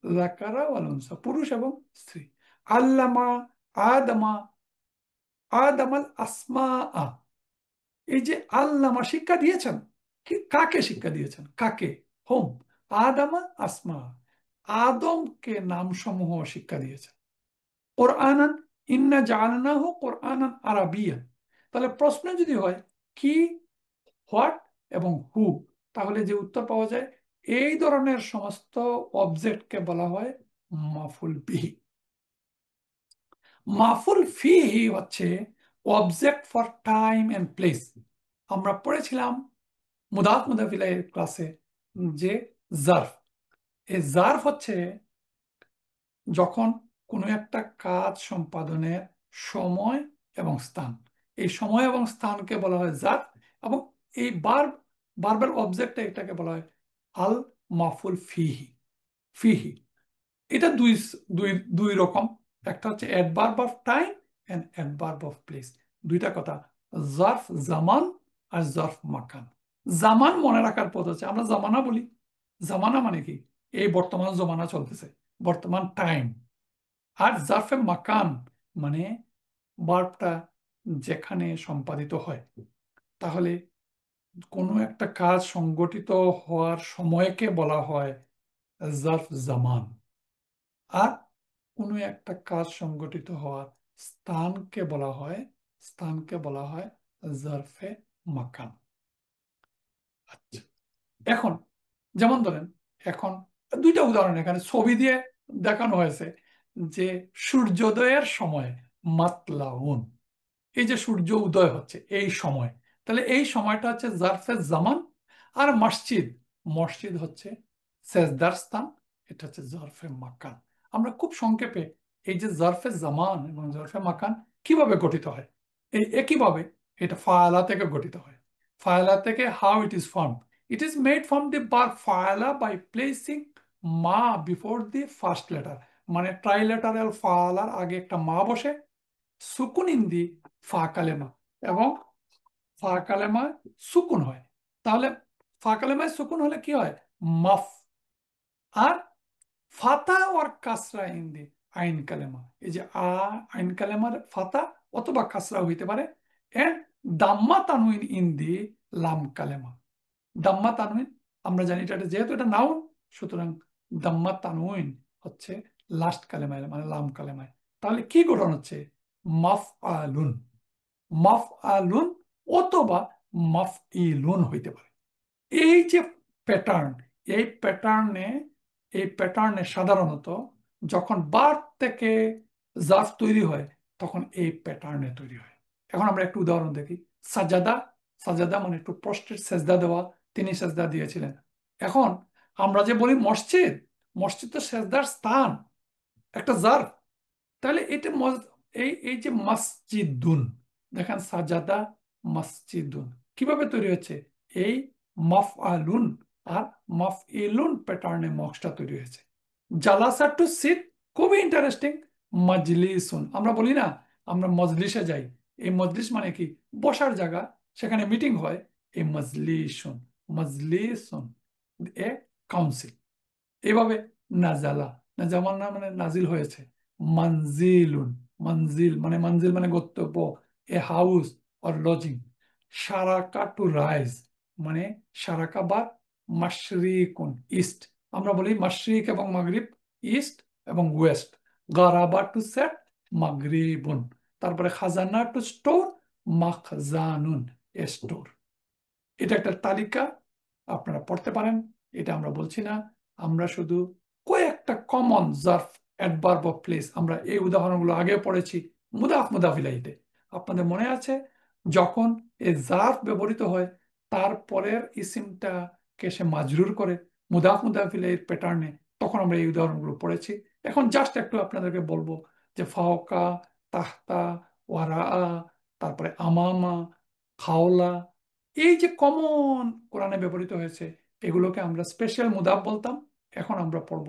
জাকারা ওয়াল উনসা, পুরুষ এবং স্ত্রী। আল্লামা আদমা আদামাল আসমা। এই যে আল্লামা শিক্ষা দিয়েছেন, কাকে শিক্ষা দিয়েছেন, কাকে? হোম। আদামা আসমা, আদমকে নামসমূহ শিক্ষা দিয়েছেন। কোরআনান, ইন্না জাআলনাহু কোরআনান আরাবিয়ান। তাহলে প্রশ্ন যদি হয় কি, হোয়াট এবং হু, তাহলে যে উত্তর পাওয়া যায় এই ধরনের সমস্ত অবজেক্টকে বলা হয় মাফুল বিহি। মাফুল ফিহি হচ্ছে object for time and place. আমরা পড়েছিলাম মুদাফ মুদাফিলের ক্লাসে যে জার্ফ, এই জার্ফ হচ্ছে যখন কোনো একটা কাজ সম্পাদনের সময় এবং স্থান, এই সময় এবং স্থানকে বলা হয় জার্ফ। এবং এই বারবার অবজেক্টটা এটাকে বলা হয় আল মাফুল ফিহি। ফিহি এটা দুই দুই দুই রকম। একটা হচ্ছে adverb of time and adverb of place. দুইটা কথা, জার্ফ জামান আর জার্ফ মাকান। জামান মনে রাখার পথ হচ্ছে আমরা জামানা বলি। জামানা মানে কি? এই বর্তমান জমানা চলতেছে, বর্তমান টাইম। আর জার্ফে মাকান মানে ভার্বটা যেখানে সম্পাদিত হয়। তাহলে কোনো একটা কাজ সংগঠিত হওয়ার সময়কে বলা হয় জার্ফ জামান, আর কোনো একটা কাজ সংগঠিত হওয়ার স্থানকে বলা হয় জারফে মাকান। আচ্ছা, এখন যেমন ধরেন, এখন দুইটা উদাহরণ এখানে ছবি দিয়ে দেখানো হয়েছে যে সূর্যোদয়ের সময় মাতলাউন, এই যে সূর্য উদয় হচ্ছে এই সময়, তাহলে এই সময়টা হচ্ছে জারফে জামান। আর মসজিদ, মসজিদ হচ্ছে সেজদার স্থান, এটা হচ্ছে জারফে মাকান। আমরা খুব সংক্ষেপে এই যে জারফে জামান এবং জারফে মাকান কিভাবে গঠিত হয়, এই একইভাবে এটা ফায়ালা থেকে গঠিত হয়। ফায়ালা থেকে how it is form, it is made from the verb ফায়ালা বাই প্লেসিং মা বিফোর দি ফার্স্ট লেটার। মানে ট্রাইলেটারাল ফায়ালার আগে একটা মা বসে, সুকুন ইন্দি ফা কালেমা, এবং ফা কালেমায় সুকুন হয়। তাহলে ফা কালেমায় সুকুন হলে কি হয়? মাফ। আর ফাতা ওর কাসরা ইন্দি আইন কালেমা, এই যে আইন কালেমার ফাতা অথবা কাসরা হইতে পারে। এন্ড দাম্মা তানউইন ইন্দি লাম কালেমা। দাম্মা তানউইন আমরা জানি এটা যেহেতু এটা নাউন, সুতরাং দাম্মা তানউইন হচ্ছে লাস্ট কালেমায় মানে লাম কালেমায়। তাহলে কি গঠন হচ্ছে? মাফ আলুন, মাফ আলুন অথবা মাফ ইলুন হইতে পারে। এই যে প্যাটার্ন, এই প্যাটার্নে এই প্যাটার্নে সাধারণত যখন বার্ব থেকে জার্ফ তৈরি হয় তখন এই প্যাটার্নে তৈরি হয়। এখন আমরা একটু উদাহরণ দেখি। সাজাদা, সাজাদা মানে একটু প্রস্টেট সেজদা দেওয়া, তিনি সেজদা দিয়েছিলেন। এখন আমরা যে বলি মসজিদ, মসজিদ তো সেজদার স্থান, একটা জার্ফ। তাহলে এটা এই এই যে মসজিদুন, দেখেন সাজাদা মসজিদুন কিভাবে তৈরি হচ্ছে, এই মাফআলুন আর মাফইলুন প্যাটার্নে মক্সটা তৈরি হয়েছে। জালাসা টু সিট, খুবই ইন্টারেস্টিং। মাজলিসুন, আমরা বলি না আমরা মজলিসে যাই, এই মজলিস মানে কি, বসার জায়গা, সেখানে মিটিং হয়। এই মজলিসুন, মজলিসুন এ কাউন্সিল। এইভাবে নাজালা, নাজামান না মানে নাজিল হয়েছে। মানজিলুন, মঞ্জিল মানে মঞ্জিল মানে গন্তব্য, এ হাউস অর লজিং। সারাকা টু রাইজ, মানে সারাকা বা মাশরিকুন ইস্ট, আমরা বলি মাশরিক এবং মাগরিব, ইস্ট এবং ওয়েস্ট। গারাবা টু সেট, মাগরিবুন। তারপরে খাজানা টু স্টোর, মাখজানুন স্টোর। এটা একটা তালিকা, আপনারা পড়তে পারেন, এটা আমরা বলছি না। আমরা শুধু কয়েকটা কমন জার্ফ, অ্যাডভার্ব অফ প্লেস, আমরা এই উদাহরণগুলো আগে পড়েছি মুদাফ মুদাফিলাইতে। আপনাদের মনে আছে, যখন এই জার্ফ ব্যবহৃত হয় তারপরের ইসিমটাকে সে মাজরুর করে মুদাফ মুদাফিলাইয়ের প্যাটার্নে, তখন আমরা এই উদাহরণগুলো পড়েছি। এখন জাস্ট একটু আপনাদেরকে বলবো যে ফাওকা, তাহতা, ওয়ারা, তারপরে আমামা, খাওলা, এই যে কমন কোরআনে ব্যবহৃত হয়েছে, এগুলোকে আমরা স্পেশাল মুদাফ বলতাম। এখন আমরা পড়ব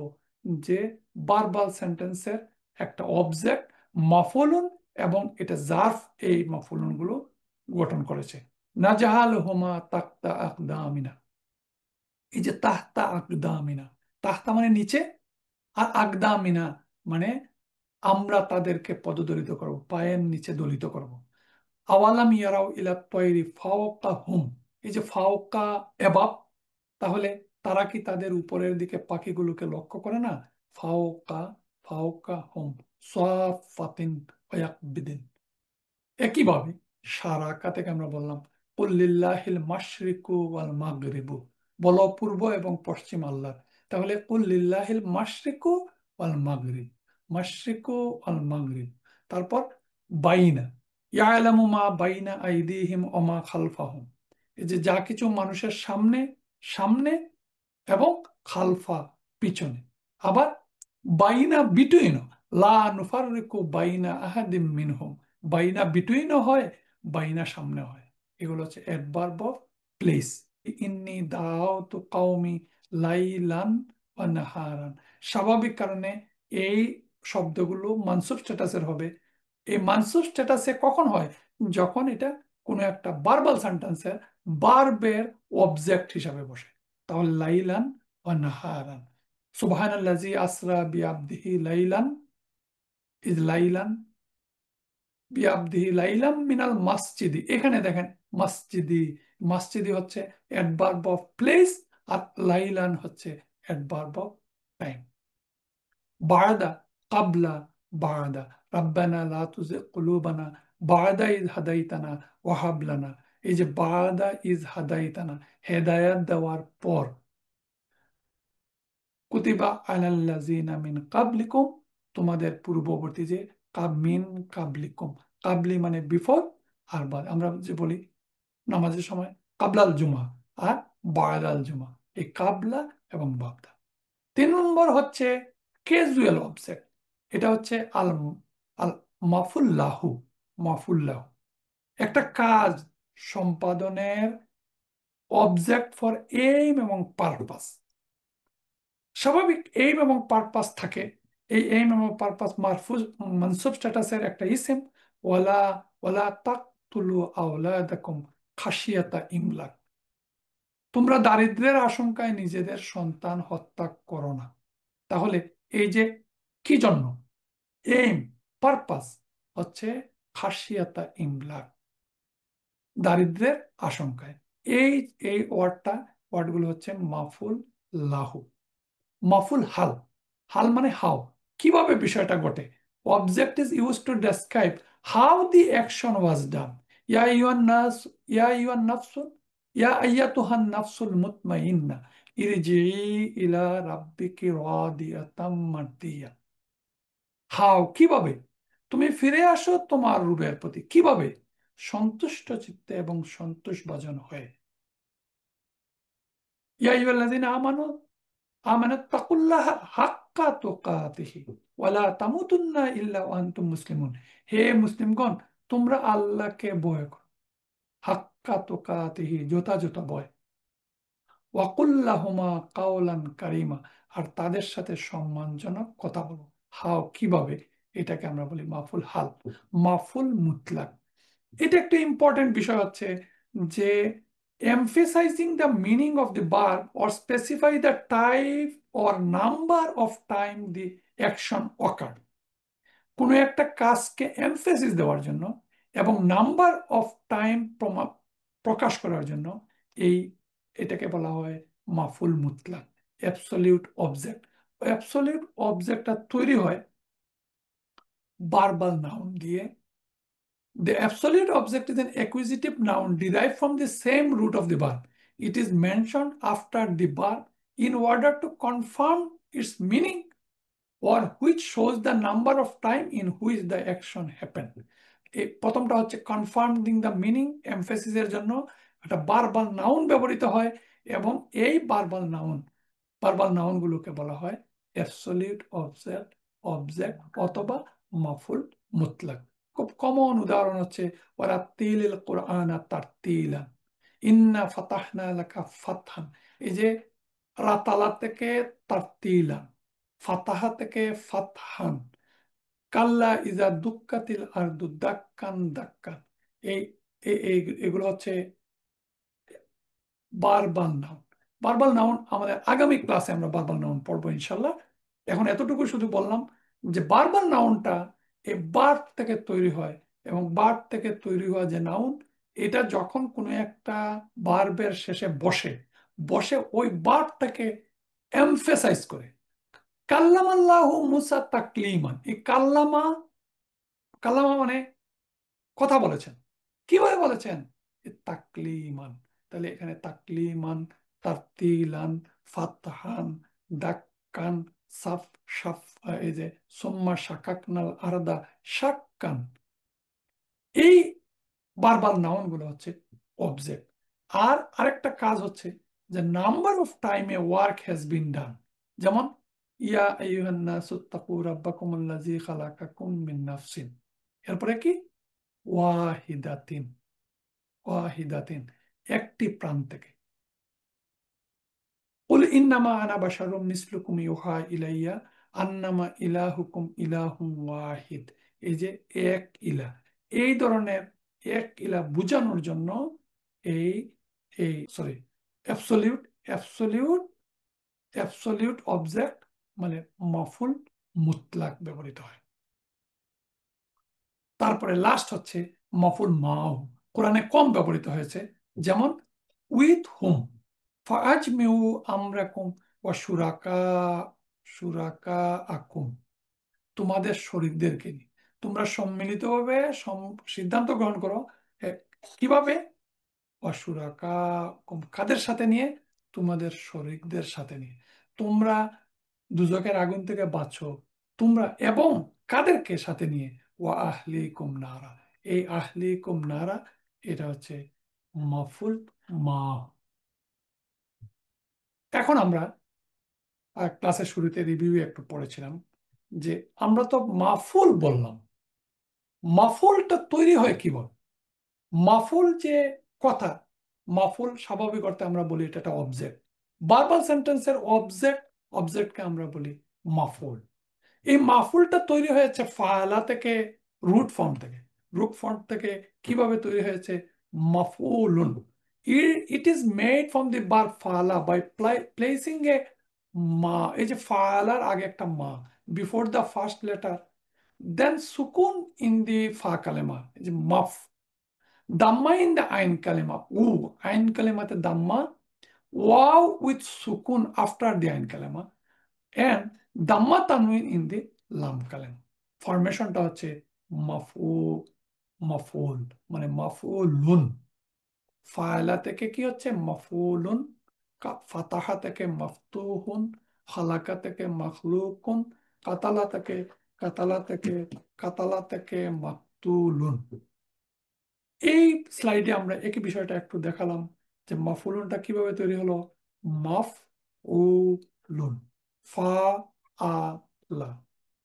যে বারবাল সেন্টেন্সের একটা অবজেক্ট মাফুলুন, এবং এটা জার্ফ এই মাফুলুন গুলো গঠন করেছে। নাজাহাল হুমা তাক্তা আকদামিনা, এই যে তাহতা আকদামিনা, তাহতা মানে নিচে, আর আকদামিনা মানে আমরা তাদেরকে পদদলিত করব, পায়ের নিচে দলিত করব। আওয়ালাম ইয়ারাও ইলা তয়রি ফাওকা হুম, এই যে ফাওকা এবাব, তাহলে তারা কি তাদের উপরের দিকে পাখিগুলোকে লক্ষ্য করে না। ফাওকা, ফাওকা হুম সাফাতিন ওয়াকবিদিন। একইভাবে সারাকা থেকে আমরা বললাম কুল্লিল্লাহিল মাশরিকু ওয়াল মাগরিবু, বলো পূর্ব এবং পশ্চিম আল্লাহ। তাহলে কুল্লিল্লাহিল মাশরিকু ওয়াল মাগরিব, মাশরিকু ওয়াল মাগরিব। তারপর বাইনা, ইয়ালামু মা বাইনা আইদিহিম ওয়া মা খালফাহুম, এই যে যা কিছু মানুষের সামনে, সামনে এবং খালফা পিছনে। আবার বাইনা বিটুইন, লা নুফাররিকু বাইনা আহাদিম মিনহুম, বাইনা বিটুইনও হয়, বাইনা সামনে হয়। এগুলো হচ্ছে অ্যাডভার্ব অফ প্লেস। ইন্নি দাওয়াতু কওমি লাইলান ওয়া নাহারান, স্বাভাবিক কারণে এই শব্দগুলো মানসুব স্ট্যাটাসের হবে। এই মানসুব স্ট্যাটাসে কখন হয়, যখন এটা কোনো একটা ভার্বাল সেন্টেন্সের ভার্বের অবজেক্ট হিসাবে বসে। তাহলে লাইলান ওয়া নাহারান, সুবহানাল্লাযী আসরা বিআবদিহি লাইলান, ইজ লাইলান বিআবদিহি লাইলাম মিনাল মসজিদি, এখানে দেখেন মসজিদি, মসজিদি হচ্ছে অ্যাডভার্ব অফ প্লেস, আর লাইলান হচ্ছে অ্যাডভার্ব অফ টাইম। বা'দা, ক্বাবলা, বা'দা, রাব্বানা লা তুযিগ কুলুবানা বা'দা ইয হাদাইতানা ওয়া হাব লানা, এই যে বা'দা ইয হাদাইতানা, হেদায়াত দেওয়ার পর। কুতিবা আলাল্লাযিনা মিন কাবলিকুম, তোমাদের পূর্ববর্তী যে মিন কাবলিকুম, কাবলি মানে বিফোর, আর বাদ আমরা যে বলি নামাজের সময় কাবলাল জুমা আর বাদাল জুমা, এই কাবলা এবং বাবদা। 3 নম্বর হচ্ছে ক্যাজুয়াল অবজেক্ট, এটা হচ্ছে আল আল মাফুল্লাহু, মাফুল্লাহু একটা কাজ সম্পাদনের অবজেক্ট ফর এইম এবং পারপাস। স্বাভাবিক এইম এবং পারপাস থাকে, এই এইম এবং পারপাস মারফুজ মানসুব স্ট্যাটাসের একটা ইসিম। ওয়ালা ওয়ালা তাকতুলু আওলাদাকুম খাশিয়াতা ইমলাক, তোমরা দারিদ্র্যের আশঙ্কায় নিজেদের সন্তান হত্যা করো না। তাহলে এই যে কি জন্য, এইম, পারপাস হচ্ছে খাসিয়াতা ইমলাক, দারিদ্র্যের আশঙ্কায়। এই এই ওয়ার্ডগুলো হচ্ছে মাফুল লাহু, মাফুল হাল, হাল মানে হাউ, কিভাবে বিষয়টা ঘটে। Object is use to describe how the action was done. Yeah yuan নাস, ইয়া ইউয়ান নাফসুল, ইয়া আইয়াতুহান নাফসুল মুতমাইন্না ইরজিই ইলা রাব্বিকি রাদিয়াতাম মারদিয়া। হাউ কিভাবে, তুমি ফিরে আসো তোমার রূপের প্রতি, কিভাবে, সন্তুষ্ট চিত্তে এবং সন্তোষ ভাজন হয়ে। ইয়া আইয়ুহাল্লাযীনা আমানু, আমানাত্তাকুল্লাহ হাক্কা তুকাতিহি ওয়ালা তামুতুন্না ইল্লা ওয়া আনতুম মুসলিমুন। হে মুসলিমগণ, তোমরা আল্লাহকে ভয় করো, হাক্কা তুকাতিহি, যথাযথ ভয়। ওয়াকুল্লাহুমা কাওলান কারিমা, আর তাদের সাথে সম্মানজনক কথা বলো। হাও, কিভাবে? এটাকে আমরা বলি মাফুল হাল, মাফুল মুতলাক। এটা একটা ইম্পর্টেন্ট বিষয় হচ্ছে যে emphasizing the meaning of the verb or specify the type or number of time the action occurred। কোনো একটা কাজকে এমফেসিস দেওয়ার জন্য এবং নাম্বার অফ টাইম প্রকাশ করার জন্য এই এটাকে বলা হয় মাফুল মুতলাক, অ্যাবসলিউট অবজেক্ট। অ্যাবসলিউট অবজেক্টটা তৈরি হয় ভার্বাল নাউন দিয়ে। The absolute object is an acquisitive noun derived from the same root of the verb. It is mentioned after the verb in order to confirm its meaning or which shows the number of time in which the action happened. এই প্রথমটা হচ্ছে confirming the meaning, এমফেসিসের জন্য একটা verbal noun ব্যবহৃত হয় এবং এই verbal নাউনগুলোকে বলা হয় অ্যাবসলিউট অবজেক্ট, অথবা মাফুল মুতলাক। খুব কমন উদাহরণ হচ্ছে ওয়ারাত্তিলিল কুরআনা তারতিলা, ইন্না ফাতাহনা লাকা ফাতহান। এই যে রাতালা থেকে তারতিলা, ফাতাহা থেকে ফাতহান, কাল্লা ইজা দুক্কাতিল আরদু দাক্কান দাক্কান। এই এগুলো হচ্ছে ভার্বাল নাউন। ভার্বাল নাউন আমাদের আগামী ক্লাসে আমরা ভার্বাল নাউন পড়বো ইনশাল্লাহ। এখন এতটুকু শুধু বললাম যে ভার্বাল নাউনটা এই ভার্ব থেকে তৈরি হয়, এবং ভার্ব থেকে তৈরি হওয়া যে নাউন, এটা যখন কোনো একটা ভার্বের শেষে বসে বসে ওই ভার্বটাকে এমফেসাইজ করে। কাল্লামাল্লাহু মুসা তাকলিমান, এই কাল্লামা, কাল্লামা মানে কথা বলেছেন। কিভাবে বলেছেন? তাকলিমান। তাহলে এখানে তাকলিমান, তারতিলান, ফাতহান, দাক্কান, সাফ সাফ, এই যে সুম্মা শাকাকনাল আরদা শাক্কান। এই ভার্বাল নাউন গুলো হচ্ছে অবজেক্ট। আর আরেকটা কাজ হচ্ছে যে নাম্বার অফ টাইমে ওয়ার্ক হ্যাজ বিন ডান। যেমন ইয়া আইয়ুহান নাসু তাকু রাব্বাকুমুল্লাযী খালাকাকুম মিন নাফসিন, এরপরে কি? ওয়াহিদাতিন, ওয়াহিদাতিন, একটি প্রাণ থেকে। কুল ইন্নামা আনা বাশারুম মিসলুকুম ইউহা ইলাইয়া আন্নামা ইলাহুকুম ইলাহুম ওয়াহিদ। এই যে এক ইলা, এই ধরনের এক ইলা বুঝানোর জন্য এই এই sorry absolute absolute absolute object মানে মাফুল মুতলাক ব্যবহৃত হয়। তারপরে লাস্ট হচ্ছে মফুল মাও, কোরআনে কম ব্যবহৃত হয়েছে। যেমন উইথ হুম, ফাজমিউ আমরাকুম ওয়া শুরাকা, শুরাকা আকুম, তোমাদের শরীরদেরকে নিয়ে তোমরা সম্মিলিতভাবে সিদ্ধান্ত গ্রহণ করো। এ, কিভাবে? ওয়া শুরাকা, কাদের সাথে নিয়ে? তোমাদের শরীরদের সাথে নিয়ে। তোমরা দুজকের আগুন থেকে বাঁচো, তোমরা এবং কাদেরকে সাথে নিয়ে? ওয়া আহলিকুম নারা, এই আহলিকুম নারা এটা হচ্ছে মাফুল মা। এখন আমরা ক্লাসের শুরুতে রিভিউ একটু পড়েছিলাম যে আমরা তো মাফুল বললাম, মাফুলটা তৈরি হয় কিভাবে? মাফুল যে কথা, মাফুল স্বাভাবিক অর্থে আমরা বলি এটা একটা অবজেক্ট। ভার্বাল সেন্টেন্সের অবজেক্ট, অবজেক্টকে আমরা বলি মাফুল। এই মাফুলটা তৈরি হয়েছে ফালা থেকে, রুট ফর্ম থেকে। রুট ফর্ম থেকে কিভাবে তৈরি হয়েছে? মাফুলুন। It is made from the বার ফালা বাই প্লেসিং এ মা, এই যে ফালার আগে একটা মা, before the first letter, then সুকুন ইন দি ফা কালেমা, এই যে মাফ, দাম্মা ইন দ্য আইন কালেমা, উ আইন কালেমাতে Damma, wow with সুকুন after the আইন কালেমা, and দাম্মা তানউইন ইন দি লাম কালেম। ফরমেশনটা হচ্ছে মাফু, মাফুল মানে মাফুলুন। ফায়লা থেকে কি হচ্ছে? মাফুলুন। ফাতাহা থেকে মাফতুহুন, খালাকা থেকে মাখলুকুন, কাতালা থেকে, কাতালা থেকে, কাতালা থেকে মাকতুলুন। এই স্লাইডে আমরা একই বিষয়টা একটু দেখালাম যে মাফুলুনটা কিভাবে তৈরি হলো। মাফ ও লুন, ফা আ লা,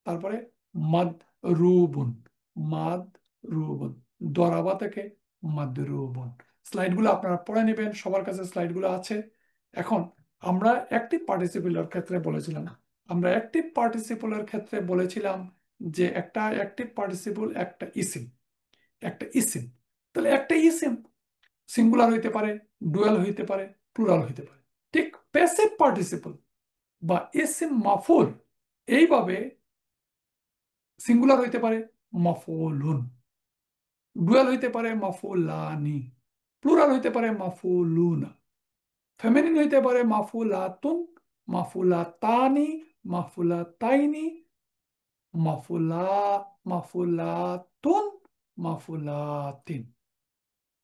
তারপরে মাদ রুবুন, মাদ রুবুন, দরাবা থেকে মাদরুবুন। স্লাইডগুলো আপনারা পড়ে নেবেন, সবার কাছে স্লাইডগুলো আছে। এখন আমরা অ্যাক্টিভ পার্টিসিপেলের ক্ষেত্রে বলেছিলাম, যে একটা অ্যাক্টিভ পার্টিসিপল একটা ইসিম। তাহলে একটা ইসিম সিঙ্গুলার হইতে পারে, ডুয়াল হইতে পারে, প্লুরাল হইতে পারে। ঠিক প্যাসিভ পার্টিসিপল বা ইসিম মাফুল এইভাবে সিঙ্গুলার হইতে পারে মাফুলুন, ডুয়াল হইতে পারে মাফুলানি, প্লুরাল হইতে পারে মাফুলুনা, ফেমিনিন হইতে পারে মাফুলাতুন, মাফুলাতানি, মাফুলাতাইনি, মাফুলা মাফুলাতুন, মাফুলাতিন।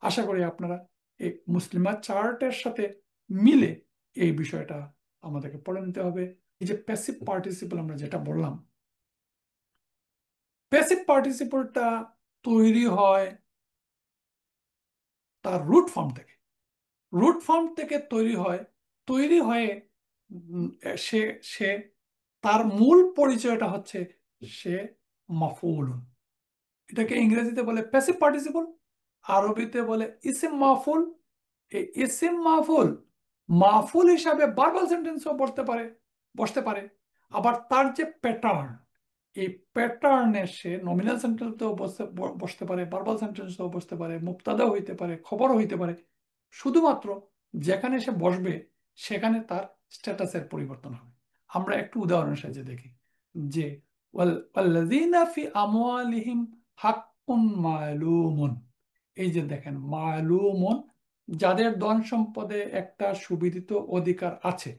আশা করি আপনারা এই মুসলিমা চার্টের সাথে মিলে এই বিষয়টা আমাদেরকে পড়ে নিতে হবে। এই যে প্যাসিভ পার্টিসিপল আমরা যেটা বললাম, প্যাসিভ পার্টিসিপলটা তৈরি হয় তার রুট ফর্ম থেকে। রুট ফর্ম থেকে তৈরি হয়ে উম, সে সে তার মূল পরিচয়টা হচ্ছে সে মাফউল। এটাকে ইংরেজিতে বলে প্যাসিভ পার্টিসিপল, আরবিতে বলে ইসিম মাফুল। এই ইসিম মাফুল মাফুল হিসাবে ভার্বাল সেন্টেন্সও বসতে পারে। আবার তার যে প্যাটার্ন, এই প্যাটার্নে সে নমিনাল সেন্টেন্সও বসতে পারে, ভার্বাল সেন্টেন্সও বসতে পারে, মুক্তাদাও হইতে পারে, খবরও হইতে পারে। শুধুমাত্র যেখানে সে বসবে সেখানে তার স্ট্যাটাসের পরিবর্তন হবে। আমরা একটু উদাহরণের সাহায্যে দেখি যে ওয়াল্লাযীনা ফি আমওয়ালিহিম হাক্কুন মালুমুন। এই যে দেখেন মালুমুন, যাদের ধন সম্পদে একটা সুবিদিত অধিকার আছে।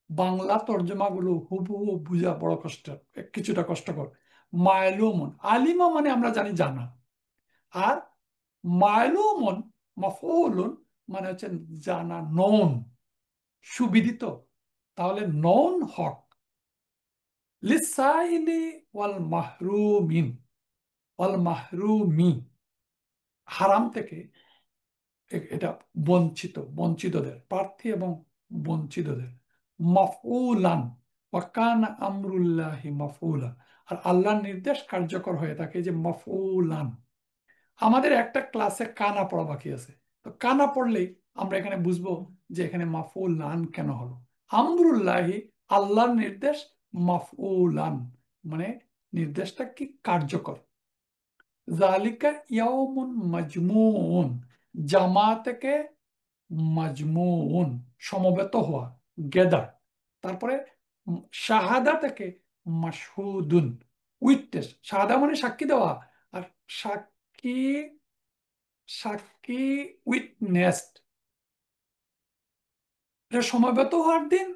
বাংলা তর্জমাগুলো হুবহু বোঝা বড় কষ্ট, কিছুটা কষ্টকর। মালুমুন, আলিমা মানে আমরা জানি জানা, আর মালুমুন মাফউলুন মানে হচ্ছে জানা, নন, সুবিদিত। তাহলে নন হক লিসাইলি ওয়াল মাহরুমি, হারাম থেকে এটা বঞ্চিতদের, প্রার্থী এবং বঞ্চিতদের। মাফউলান ওয়াকানা আমরুল্লাহি মাফউলা, আর আল্লাহর নির্দেশ কার্যকর হয়ে থাকে যে মাফউলান। আমাদের একটা ক্লাসে কানা পড়া বাকি আছে, তো কানা পড়লেই আমরা এখানে বুঝবো যে এখানে মাফউলান কেন হলো। আমরুল্লাহি আল্লাহর নির্দেশ, মাফউলান মানে নির্দেশটা কি কার্যকর। জালিকা ইয়াউমুন মাজমুউন, জামা থেকে মাজমুউন সমবেত হওয়া, গেদার। তারপরে শাহাদা থেকে মাশহুদুন, উইটনেস। শাহাদা মানে সাক্ষী দেওয়া, আর সাক্ষী সাক্ষী উইটনেসড, এটা সমবেত হওয়ার দিন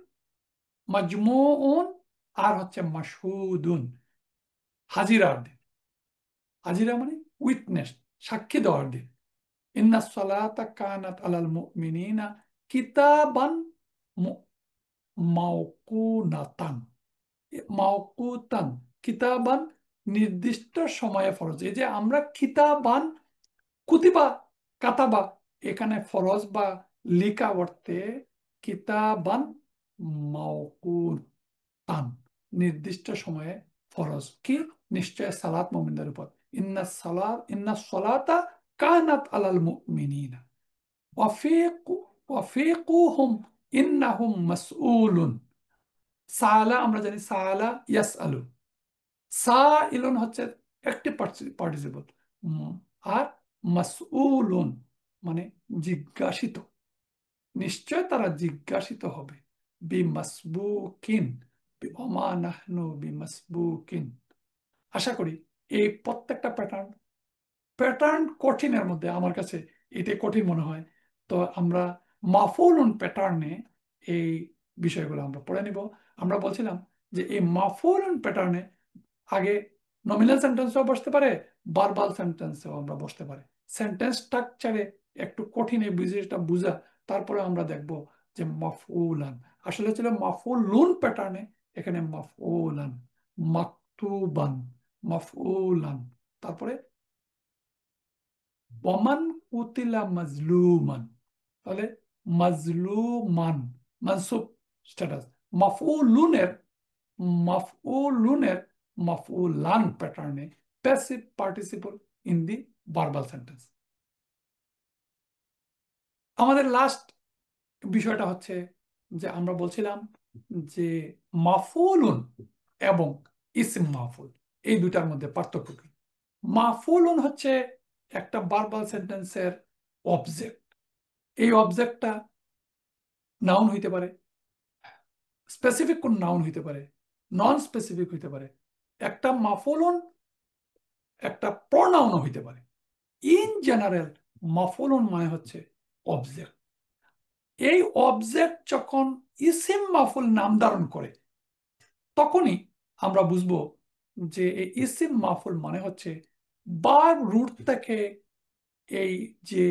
মাজমুউন। আর হচ্ছে মাশহুদুন হাজিরার দিন। হাজিরা মানে উইটনেস, সাক্ষী দেওয়ার দিন। ইন্না সালাতা কানাত আলাল মুমিনিনা কিতাবান মাওকুনাতান, মাওকুতান কিতাবান নির্দিষ্ট সময়ে ফরজ। এই যে আমরা কিতাবান, কুতিবা, কাতাবা, এখানে ফরজ বা লিখা অর্থে কিতাবান মাওকুতান, নির্দিষ্ট সময়ে ফরজ। কি? নিশ্চয় সালাত মুমিনদের উপর। ইন্না সালাতা কানাত আলাল মুমিনিনা ওয়াফিকুহুম ইন্নাহুম মাসউলুন। সাআলা আমরা জানি, সাআলা ইয়াসআলু, সাইলুন হচ্ছে একটি পার্টিসিপল, আর মাসউলুন মানে জিজ্ঞাসিত। নিশ্চয় তারা জিজ্ঞাসিত হবে। বিমাসবুকিন, ওমা নাহনু বিমাসবুকিন। আশা করি এই প্রত্যেকটা প্যাটার্ন কঠিনের মধ্যে আমার কাছে এটাই কঠিন মনে হয়। তো আমরা মাফউলুন প্যাটার্নে এই বিষয়গুলো আমরা পড়ে নিব। আমরা বলছিলাম যে এই মাফউলুন প্যাটার্নে আগে নমিনাল সেন্টেন্সও বসতে পারে, ভার্বাল সেন্টেন্সও আমরা বসতে পারি। সেন্টেন্স স্ট্রাকচারে একটু কঠিন এই বিষয়টা বুঝা, তারপরে আমরা দেখব যে মাফউলান আসলে ছিল মাফউলুন প্যাটার্নে, এখানে মাফউলান, মাকতুবান, মাফউলান। তারপরে ওয়ামান কুতিলা মাজলুমান, তাহলে মাজলুমান মানসুব স্ট্যাটাস, মাফউলুনের মাফউলুনের মাফউলান প্যাটার্নে passive participle in the verbal sentence. আমাদের লাস্ট বিষয়টা হচ্ছে যে আমরা বলছিলাম যে মাফউলুন এবং ইসম মাফউল এই দুটার মধ্যে পার্থক্য কি। মাফউলুন হচ্ছে একটা ভার্বাল সেন্টেন্সের অবজেক্ট। এই অবজেক্টটা নাউন হইতে পারে, স্পেসিফিক কোন নাউন হইতে পারে, নন স্পেসিফিক হইতে পারে। একটা মাফউলুন একটা প্রনাউনও হইতে পারে। ইন জেনারেল মাফউলুন মানে হচ্ছে অবজেক্ট। এই অবজেক্ট যখন ইসিম মাফুল নাম ধারণ করে তখনই আমরা বুঝবো যে এই ইসিম মাফুল মানে হচ্ছে বার রুট থেকে এই যে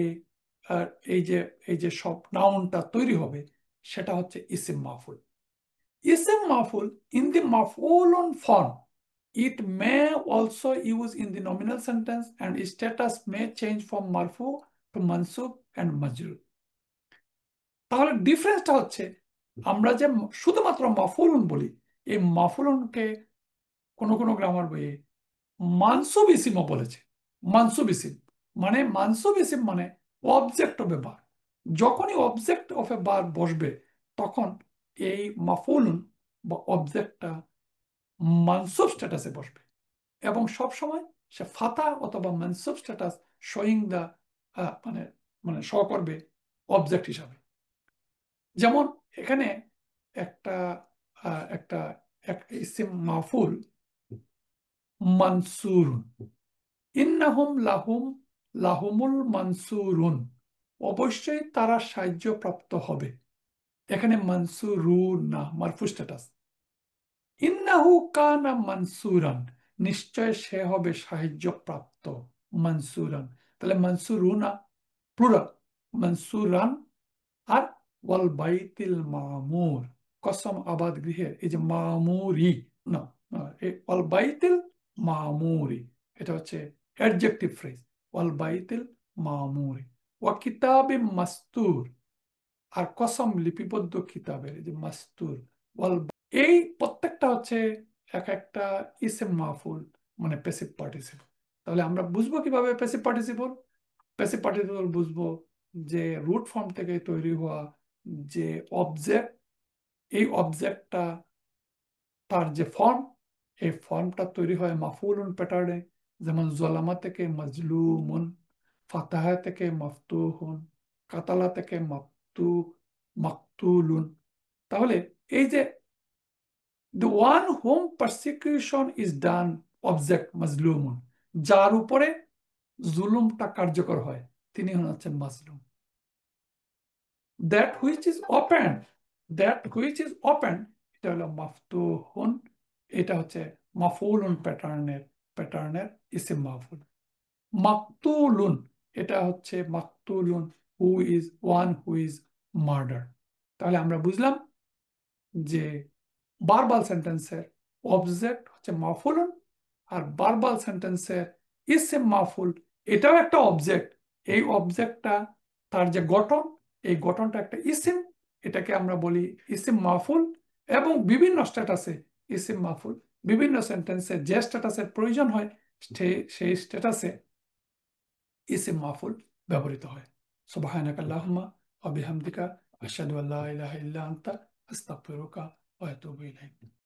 আহ, এই যে এই যে সব নাউনটা তৈরি হবে সেটা হচ্ছে ইসিম মাফুল। ইসিম মাফুল ইন দি মাফউলুন form it may also use in the nominal sentence and its status may change from marfu to mansub and majrur. তাহলে ডিফারেন্সটা হচ্ছে আমরা যে শুধুমাত্র মাফুলুন বলি, এই মাফুলুনকে কোন কোন গ্রামার বইয়ে মানসুব ইসিমও বলেছে। মানসুব ইসিম মানে অবজেক্ট অফ এ বার। যখনই অবজেক্ট অফ এ বার বসবে তখন এই মাফুলুন বা অবজেক্টটা মানসুব স্ট্যাটাসে বসবে এবং সব সময় সে ফাতা অথবা মানসুব স্ট্যাটাস শোয়িং দা মানে মানে শো করবে অবজেক্ট হিসাবে। যেমন এখানে একটা একটা ইসিম মাফুল মানসুরুন, ইন্নাহুম লাহুম লাহুমুল মানসুরুন, অবশ্যই তারা সাহায্যপ্রাপ্ত হবে। এখানে মানসুরুন না, মারফু স্ট্যাটাস। ইন্নাহু কানা মানসুরান, নিশ্চয় সে হবে সাহায্যপ্রাপ্ত। মানসুরান, তাহলে মানসুরুনা প্লুরাল, মানসুরান। আর ওয়াল বাইতিল মামুর, কসম আবাদ গৃহের, এই যে মামুরি না, ওয়াল বাইতিল মামুরি এটা হচ্ছে অ্যাডজেক্টিভ ফ্রেজ। ওয়াল বাইতিল মামুরি ওয়া কিতাবে মাস্তুর, আর কসম লিপিবদ্ধ কিতাবের, এই যে মাস্তুর ওয়াল, এই প্রত্যেকটা হচ্ছে এক একটা ইসেম মাহফুল মানে প্যাসিভ পার্টিসিপল। তাহলে আমরা বুঝবো কিভাবে প্যাসিভ পার্টিসিপল। প্যাসিভ পার্টিসিপল বুঝবো যে রুট ফর্ম থেকে তৈরি হওয়া যে অবজেক্ট, এই অবজেক্টটা তার যে ফর্ম, এই ফর্মটা তৈরি হয় মাফউলুন প্যাটার্নে। যেমন জলামা থেকে মাজলুমুন, ফাতাহা থেকে মাফতুহুন, কাতালা থেকে মাকতুলুন। তাহলে এই যে the one whom persecution is done, object মাজলুমুন, যার উপরে জুলুমটা কার্যকর হয় তিনি হচ্ছেন মাজলুম। that which is open, that which is open এটা হলো মাফতুহুন, এটা হচ্ছে মাফউলুন প্যাটার্নের ইসিম মাফউল। মাকতুলুন, এটা হচ্ছে মাকতুলুন who is one who is murder. তাহলে আমরা বুঝলাম যে ভার্বাল সেন্টেন্সের অবজেক্ট হচ্ছে মাফুলুন, আর ভার্বাল সেন্টেন্সের ইসিম মাফুল এটাও একটা অবজেক্ট। এই অবজেক্টটা তার যে গঠন, এই গঠনটা একটা ইসিম, এটাকে আমরা বলি ইসিম মাফুল। এবং বিভিন্ন স্ট্যাটাসে ইসিম মাফুল, বিভিন্ন সেন্টেন্সে যে স্ট্যাটাসের প্রয়োজন হয় সেই স্ট্যাটাসে ইসিম মাফুল ব্যবহৃত হয়। সুবহানাকা আল্লাহুম্মা ওয়া বিহামদিকা আশহাদু আল্লা ইলাহা ইল্লা আনতা আস্তাগফিরুকা ওয়া আতুবু ইলাইক।